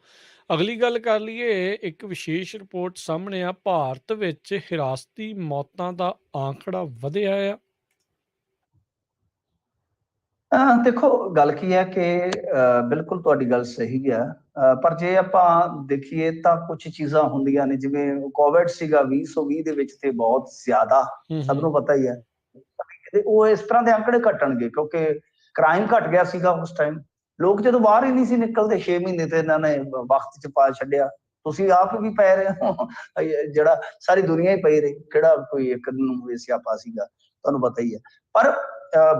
ਅਗਲੀ ਗੱਲ ਕਰ ਲਈਏ, ਇੱਕ ਵਿਸ਼ੇਸ਼ ਰਿਪੋਰਟ ਸਾਹਮਣੇ ਆ, ਭਾਰਤ ਵਿੱਚ ਹਿਰਾਸਤੀ ਮੌਤਾਂ ਦਾ ਆਂਕੜਾ ਵਧਿਆ ਆ। ਦੇਖੋ ਗੱਲ ਕੀ ਹੈ ਕਿ ਬਿਲਕੁਲ ਤੁਹਾਡੀ ਗੱਲ ਸਹੀ ਹੈ, ਪਰ ਜੇ ਆਪਾਂ ਦੇਖੀਏ ਤਾਂ ਕੁਝ ਚੀਜ਼ਾਂ ਹੁੰਦੀਆਂ ਨੇ, ਜਿਵੇਂ ਕੋਵਿਡ ਸੀਗਾ 2020 ਦੇ ਵਿੱਚ ਤੇ ਬਹੁਤ ਜ਼ਿਆਦਾ ਸਭ ਨੂੰ ਪਤਾ ਹੀ ਹੈ, ਤੇ ਉਹ ਇਸ ਤਰ੍ਹਾਂ ਦੇ ਆંકੜੇ ਘਟਣਗੇ ਕਿਉਂਕਿ ਕ੍ਰਾਈਮ ਘਟ ਗਿਆ ਸੀਗਾ ਉਸ ਟਾਈਮ। ਲੋਕ ਜਦੋਂ ਬਾਹਰ ਹੀ ਨਹੀਂ ਸੀ ਨਿਕਲਦੇ 6 ਮਹੀਨੇ ਤੇ ਇਹਨਾਂ ਨੇ ਵਕਤ 'ਚ ਪਾ ਛੱਡਿਆ। ਤੁਸੀਂ ਆਪ ਵੀ ਪੈ ਰਹੇ ਹੋ, ਜਿਹੜਾ ਸਾਰੀ ਦੁਨੀਆ ਹੀ ਪਈ ਰਹੀ, ਕਿਹੜਾ ਕੋਈ ਇੱਕ ਨੂੰ ਸਿਆਪਾ ਸੀਗਾ, ਤੁਹਾਨੂੰ ਪਤਾ ਹੀ ਹੈ। ਪਰ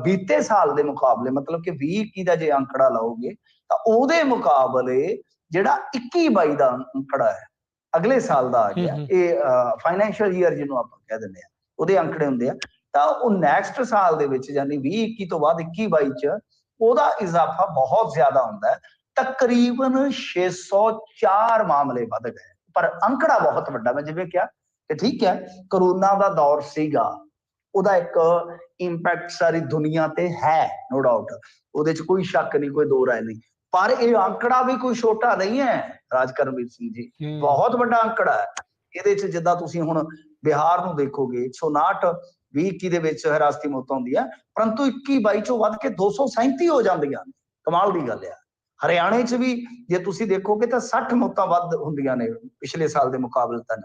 ਬੀਤੇ ਸਾਲ ਦੇ ਮੁਕਾਬਲੇ, ਮਤਲਬ ਕਿ 2021 ਦਾ ਜੇ ਅੰਕੜਾ ਲਾਓਗੇ ਤਾਂ ਉਹਦੇ ਮੁਕਾਬਲੇ ਜਿਹੜਾ 21-22 ਦਾ ਅੰਕੜਾ ਹੈ ਅਗਲੇ ਸਾਲ ਦਾ ਆ ਗਿਆ, ਇਹ ਫਾਈਨੈਂਸ਼ੀਅਲ ਈਅਰ ਜਿਹਨੂੰ ਆਪਾਂ ਕਹਿ ਦਿੰਦੇ ਆ, ਉਹਦੇ ਅੰਕੜੇ ਹੁੰਦੇ ਆ, ਤਾਂ ਉਹ ਨੈਕਸਟ ਸਾਲ ਦੇ ਵਿੱਚ ਯਾਨੀ 2021 ਤੋਂ ਬਾਅਦ 21-22 ਚ ਉਹਦਾ ਇਜ਼ਾਫਾ ਬਹੁਤ ਜ਼ਿਆਦਾ ਹੁੰਦਾ ਹੈ, ਤਕਰੀਬਨ 604 ਮਾਮਲੇ ਵੱਧ ਗਏ। ਪਰ ਅੰਕੜਾ ਬਹੁਤ ਵੱਡਾ, ਮੈਂ ਜਿਵੇਂ ਕਿਹਾ ਕਿ ਠੀਕ ਹੈ ਕਰੋਨਾ ਦਾ ਦੌਰ ਸੀਗਾ, ਉਹਦਾ ਇੱਕ ਇੰਪੈਕਟ ਸਾਰੀ ਦੁਨੀਆ ਤੇ ਹੈ, ਨੋ ਡਾਊਟ, ਉਹਦੇ ਚ ਕੋਈ ਸ਼ੱਕ ਨਹੀਂ, ਕੋਈ ਦੋ ਰਾਏ ਨਹੀਂ। ਪਰ ਇਹ ਅੰਕੜਾ ਵੀ ਕੋਈ ਛੋਟਾ ਨਹੀਂ ਹੈ ਰਾਜਕਰਨਵੀਰ ਸਿੰਘ ਜੀ, ਬਹੁਤ ਵੱਡਾ ਅੰਕੜਾ ਹੈ। ਇਹਦੇ ਚ ਜਿੱਦਾਂ ਤੁਸੀਂ ਹੁਣ ਬਿਹਾਰ ਨੂੰ ਦੇਖੋਗੇ 159 2021 ਦੇ ਵਿੱਚ ਹਿਰਾਸਤੀ ਮੌਤਾਂ ਹੁੰਦੀਆਂ, ਪਰੰਤੂ 21-22 ਚੋਂ ਵੱਧ ਕੇ 237 ਹੋ ਜਾਂਦੀਆਂ ਨੇ, ਕਮਾਲ ਦੀ ਗੱਲ ਆ। ਹਰਿਆਣੇ ਚ ਵੀ ਜੇ ਤੁਸੀਂ ਦੇਖੋਗੇ ਤਾਂ 60 ਮੌਤਾਂ ਵੱਧ ਹੁੰਦੀਆਂ ਨੇ ਪਿਛਲੇ ਸਾਲ ਦੇ ਮੁਕਾਬਲੇ ਤਾਂ।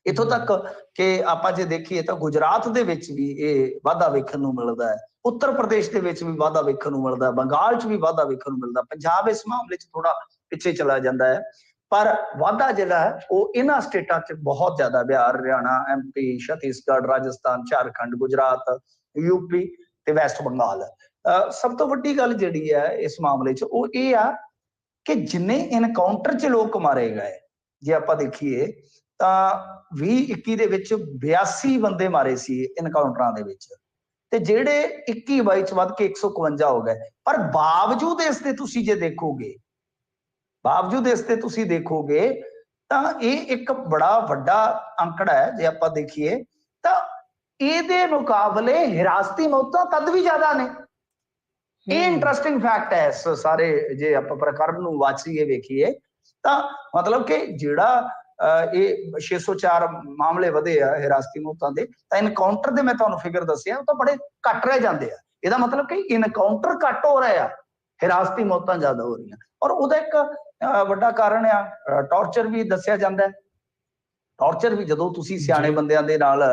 ਇੱਥੋਂ ਤੱਕ ਕਿ ਆਪਾਂ ਜੇ ਦੇਖੀਏ ਤਾਂ ਗੁਜਰਾਤ ਦੇ ਵਿੱਚ ਵੀ ਇਹ ਵਾਧਾ ਵੇਖਣ ਨੂੰ ਮਿਲਦਾ ਹੈ, ਉੱਤਰ ਪ੍ਰਦੇਸ਼ ਦੇ ਵਿੱਚ ਵੀ ਵਾਧਾ ਵੇਖਣ ਨੂੰ ਮਿਲਦਾ, ਬੰਗਾਲ 'ਚ ਵੀ ਵਾਧਾ ਵੇਖਣ ਨੂੰ ਮਿਲਦਾ, ਪੰਜਾਬ ਇਸ ਮਾਮਲੇ 'ਚ ਥੋੜਾ ਪਿੱਛੇ ਚਲਾ ਜਾਂਦਾ ਹੈ। ਪਰ ਵਾਧਾ ਜਿਹੜਾ ਹੈ ਉਹ ਇਹਨਾਂ ਸਟੇਟਾਂ 'ਚ ਬਹੁਤ ਜ਼ਿਆਦਾ, ਬਿਹਾਰ, ਹਰਿਆਣਾ, MP, ਛੱਤੀਸਗੜ੍ਹ, ਰਾਜਸਥਾਨ, ਝਾਰਖੰਡ, ਗੁਜਰਾਤ, UP ਤੇ ਵੈਸਟ ਬੰਗਾਲ। ਸਭ ਤੋਂ ਵੱਡੀ ਗੱਲ ਜਿਹੜੀ ਹੈ ਇਸ ਮਾਮਲੇ 'ਚ ਉਹ ਇਹ ਆ ਕਿ ਜਿੰਨੇ ਇਨਕਾਊਂਟਰ 'ਚ ਲੋਕ ਮਾਰੇ ਗਏ, ਜੇ ਆਪਾਂ ਦੇਖੀਏ ਤਾਂ 2021 ਦੇ ਵਿੱਚ 82 ਬੰਦੇ ਮਾਰੇ ਸੀ ਇਨਕਾਊਂਟਰਾਂ ਦੇ ਵਿੱਚ, ਤੇ ਜਿਹੜੇ 21-22 ਚ ਵੱਧ ਕੇ 151 ਹੋ ਗਏ। ਪਰ ਬਾਵਜੂਦ ਇਸ ਦੇ ਤੁਸੀਂ ਜੇ ਦੇਖੋਗੇ, ਤਾਂ ਇਹ ਇੱਕ ਬੜਾ ਵੱਡਾ ਅੰਕੜਾ ਹੈ। ਜੇ ਆਪਾਂ ਦੇਖੀਏ ਤਾਂ ਇਹਦੇ ਮੁਕਾਬਲੇ ਹਿਰਾਸਤੀ ਮੌਤਾਂ ਤਦ ਵੀ ਜ਼ਿਆਦਾ ਨੇ। ਇਹ ਇੰਟਰਸਟਿੰਗ ਫੈਕਟ ਹੈ ਇਸ ਸਾਰੇ, ਜੇ ਆਪਾਂ ਪ੍ਰਕਰਮ ਨੂੰ ਵਾਚੀਏ ਵੇਖੀਏ ਤਾਂ ਮਤਲਬ ਕਿ ਜਿਹੜਾ ਇਹ 604 ਮਾਮਲੇ ਵਧੇ ਆ ਹਿਰਾਸਤੀ ਮੌਤਾਂ ਦੇ, ਤਾਂ ਇਨਕਾਊਂਟਰ ਦੇ ਮੈਂ ਤੁਹਾਨੂੰ ਫਿਗਰ ਦੱਸਿਆ ਉਹ ਤਾਂ ਬੜੇ ਘੱਟ ਰਹਿ ਜਾਂਦੇ ਆ। ਇਹਦਾ ਮਤਲਬ ਕਿ ਇਨਕਾਊਂਟਰ ਘੱਟ ਹੋ ਰਹੇ ਆ, ਹਿਰਾਸਤੀ ਮੌਤਾਂ ਜ਼ਿਆਦਾ ਹੋ ਰਹੀਆਂ। ਔਰ ਉਹਦਾ ਇੱਕ ਵੱਡਾ ਕਾਰਨ ਆ ਟੌਰਚਰ ਵੀ ਦੱਸਿਆ ਜਾਂਦਾ ਹੈ। ਟੌਰਚਰ ਵੀ ਜਦੋਂ ਤੁਸੀਂ ਸਿਆਣੇ ਬੰਦਿਆਂ ਦੇ ਨਾਲ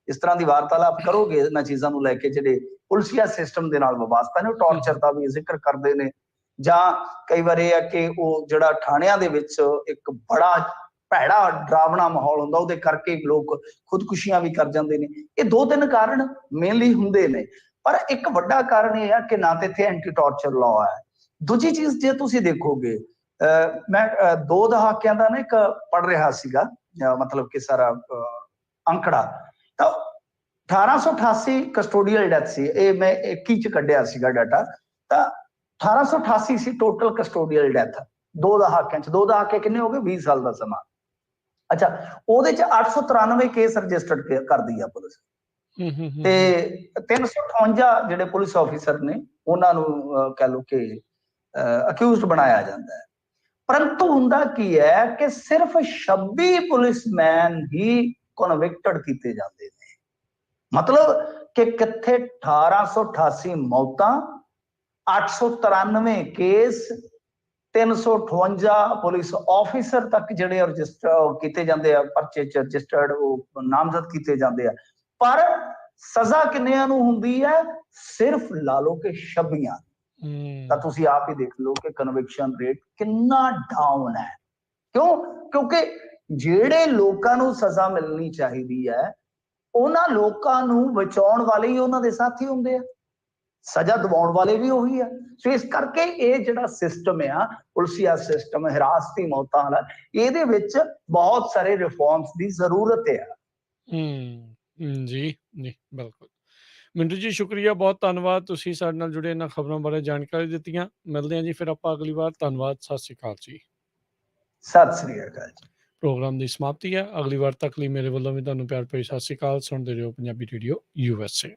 ਇਸ ਤਰ੍ਹਾਂ ਦੀ ਵਾਰਤਾਲਾਪ ਕਰੋਗੇ ਇਹਨਾਂ ਚੀਜ਼ਾਂ ਨੂੰ ਲੈ ਕੇ, ਜਿਹੜੇ ਪੁਲਿਸੀਆ ਸਿਸਟਮ ਦੇ ਨਾਲ ਵਾਬਸਤਾ ਨੇ, ਉਹ ਟੌਰਚਰ ਦਾ ਵੀ ਜ਼ਿਕਰ ਕਰਦੇ ਨੇ। ਜਾਂ ਕਈ ਵਾਰ ਇਹ ਹੈ ਕਿ ਉਹ ਜਿਹੜਾ ਥਾਣਿਆਂ ਦੇ ਵਿੱਚ ਇੱਕ ਬੜਾ ਭੈੜਾ ਡਰਾਵਣਾ ਮਾਹੌਲ ਹੁੰਦਾ, ਉਹਦੇ ਕਰਕੇ ਲੋਕ ਖੁਦਕੁਸ਼ੀਆਂ ਵੀ ਕਰ ਜਾਂਦੇ ਨੇ। ਇਹ 2-3 ਕਾਰਨ ਮੇਨਲੀ ਹੁੰਦੇ ਨੇ, ਪਰ ਇੱਕ ਵੱਡਾ ਕਾਰਨ ਇਹ ਆ ਕਿ ਨਾ ਤੇ ਇੱਥੇ ਐਂਟੀ ਟੌਰਚਰ ਲਾਅ ਹੈ। ਦੂਜੀ ਚੀਜ਼ ਜੇ ਤੁਸੀਂ ਦੇਖੋਗੇ, ਮੈਂ 2 ਦਹਾਕਿਆਂ ਦਾ ਨਾ ਇੱਕ ਪੜ੍ਹ ਰਿਹਾ ਸੀਗਾ, ਮਤਲਬ ਕਿ ਸਾਰਾ ਅੰਕੜਾ, ਤਾਂ 1888 ਕਸਟੋਡੀਅਲ ਡੈਥ ਸੀ। ਇਹ ਮੈਂ 21 ਚ ਕੱਢਿਆ ਸੀਗਾ ਡਾਟਾ, ਤਾਂ 1888 ਸੀ ਟੋਟਲ ਕਸਟੋਡੀਅਲ ਡੈਥ 2 ਦਹਾਕਿਆਂ ਚ। 2 ਦਹਾਕੇ ਕਿੰਨੇ ਹੋ ਗਏ? 20 ਸਾਲ ਦਾ ਸਮਾਂ। ਅੱਛਾ, ਉਹਦੇ ਚ 893 ਕੇਸ ਰਜਿਸਟਰਡ ਕਰਦੀ ਆ ਪੁਲਿਸ, ਤੇ 358 ਜਿਹੜੇ ਪੁਲਿਸ ਆਫੀਸਰ ਨੇ ਉਹਨਾਂ ਨੂੰ ਕਹਿ ਲਓ ਕਿ ਅਕਿਊਜ਼ਡ ਬਣਾਇਆ ਜਾਂਦਾ ਹੈ। ਪਰੰਤੂ ਹੁੰਦਾ ਕੀ ਹੈ ਕਿ ਸਿਰਫ 26 ਪੁਲਿਸਮੈਨ ਹੀ ਕਨਵਿਕਟਡ ਕੀਤੇ ਜਾਂਦੇ ਨੇ। ਮਤਲਬ ਕਿ ਕਿੱਥੇ 1888 ਮੌਤਾਂ, 893 ਕੇਸ, 358 ਪੁਲਿਸ ਆਫੀਸਰ ਤੱਕ ਜਿਹੜੇ ਰਜਿਸਟਰ ਕੀਤੇ ਜਾਂਦੇ ਆ, ਪਰਚੇ ਚ ਰਜਿਸਟਰਡ, ਉਹ ਨਾਮਜ਼ਦ ਕੀਤੇ ਜਾਂਦੇ ਆ। ਪਰ ਸਜ਼ਾ ਕਿੰਨਿਆਂ ਨੂੰ ਹੁੰਦੀ ਹੈ? ਸਿਰਫ ਲਾ ਲਓ ਕਿ 26। ਤਾਂ ਤੁਸੀਂ ਆਪ ਹੀ ਦੇਖ ਲਓ ਕਿ ਕਨਵਿਕਸ਼ਨ ਰੇਟ ਕਿੰਨਾ ਡਾਊਨ ਹੈ। ਕਿਉਂ? ਕਿਉਂਕਿ ਜਿਹੜੇ ਲੋਕਾਂ ਨੂੰ ਸਜ਼ਾ ਮਿਲਣੀ ਚਾਹੀਦੀ ਹੈ, ਉਹਨਾਂ ਲੋਕਾਂ ਨੂੰ ਬਚਾਉਣ ਵਾਲੇ ਹੀ ਉਹਨਾਂ ਦੇ ਸਾਥੀ ਹੁੰਦੇ ਆ, ਸਜ਼ਾ ਦਿਵਾਉਣ ਵਾਲੇ ਵੀ ਉਹੀ ਆ। ਸੋ ਇਸ ਕਰਕੇ ਇਹ ਜਿਹੜਾ ਸਿਸਟਮ ਆ, ਪੁਲਿਸੀਆ ਸਿਸਟਮ, ਹਿਰਾਸਤੀ ਮੌਤਾਂ ਵਾਲਾ, ਇਹਦੇ ਵਿੱਚ ਬਹੁਤ ਸਾਰੇ ਰਿਫਾਰਮਸ ਦੀ ਜ਼ਰੂਰਤ ਆ। ਜੀ ਬਿਲਕੁਲ। ਮਿੰਟੂ ਜੀ ਸ਼ੁਕਰੀਆ, ਬਹੁਤ ਧੰਨਵਾਦ, ਤੁਸੀਂ ਸਾਡੇ ਨਾਲ ਜੁੜੇ, ਇਹਨਾਂ ਖਬਰਾਂ ਬਾਰੇ ਜਾਣਕਾਰੀ ਦਿੱਤੀਆਂ। ਮਿਲਦੇ ਹਾਂ ਜੀ ਫਿਰ ਆਪਾਂ ਅਗਲੀ ਵਾਰ। ਧੰਨਵਾਦ, ਸਤਿ ਸ਼੍ਰੀ ਅਕਾਲ ਜੀ। ਸਤਿ ਸ੍ਰੀ ਅਕਾਲ ਜੀ। ਪ੍ਰੋਗਰਾਮ ਦੀ ਸਮਾਪਤੀ ਹੈ। ਅਗਲੀ ਵਾਰ ਤੱਕ ਲਈ ਮੇਰੇ ਵੱਲੋਂ ਵੀ ਤੁਹਾਨੂੰ ਪਿਆਰ ਭਰੀ ਸਤਿ ਸ਼੍ਰੀ ਅਕਾਲ। ਸੁਣਦੇ ਰਹੋ ਪੰਜਾਬੀ ਰੇਡੀਓ USA।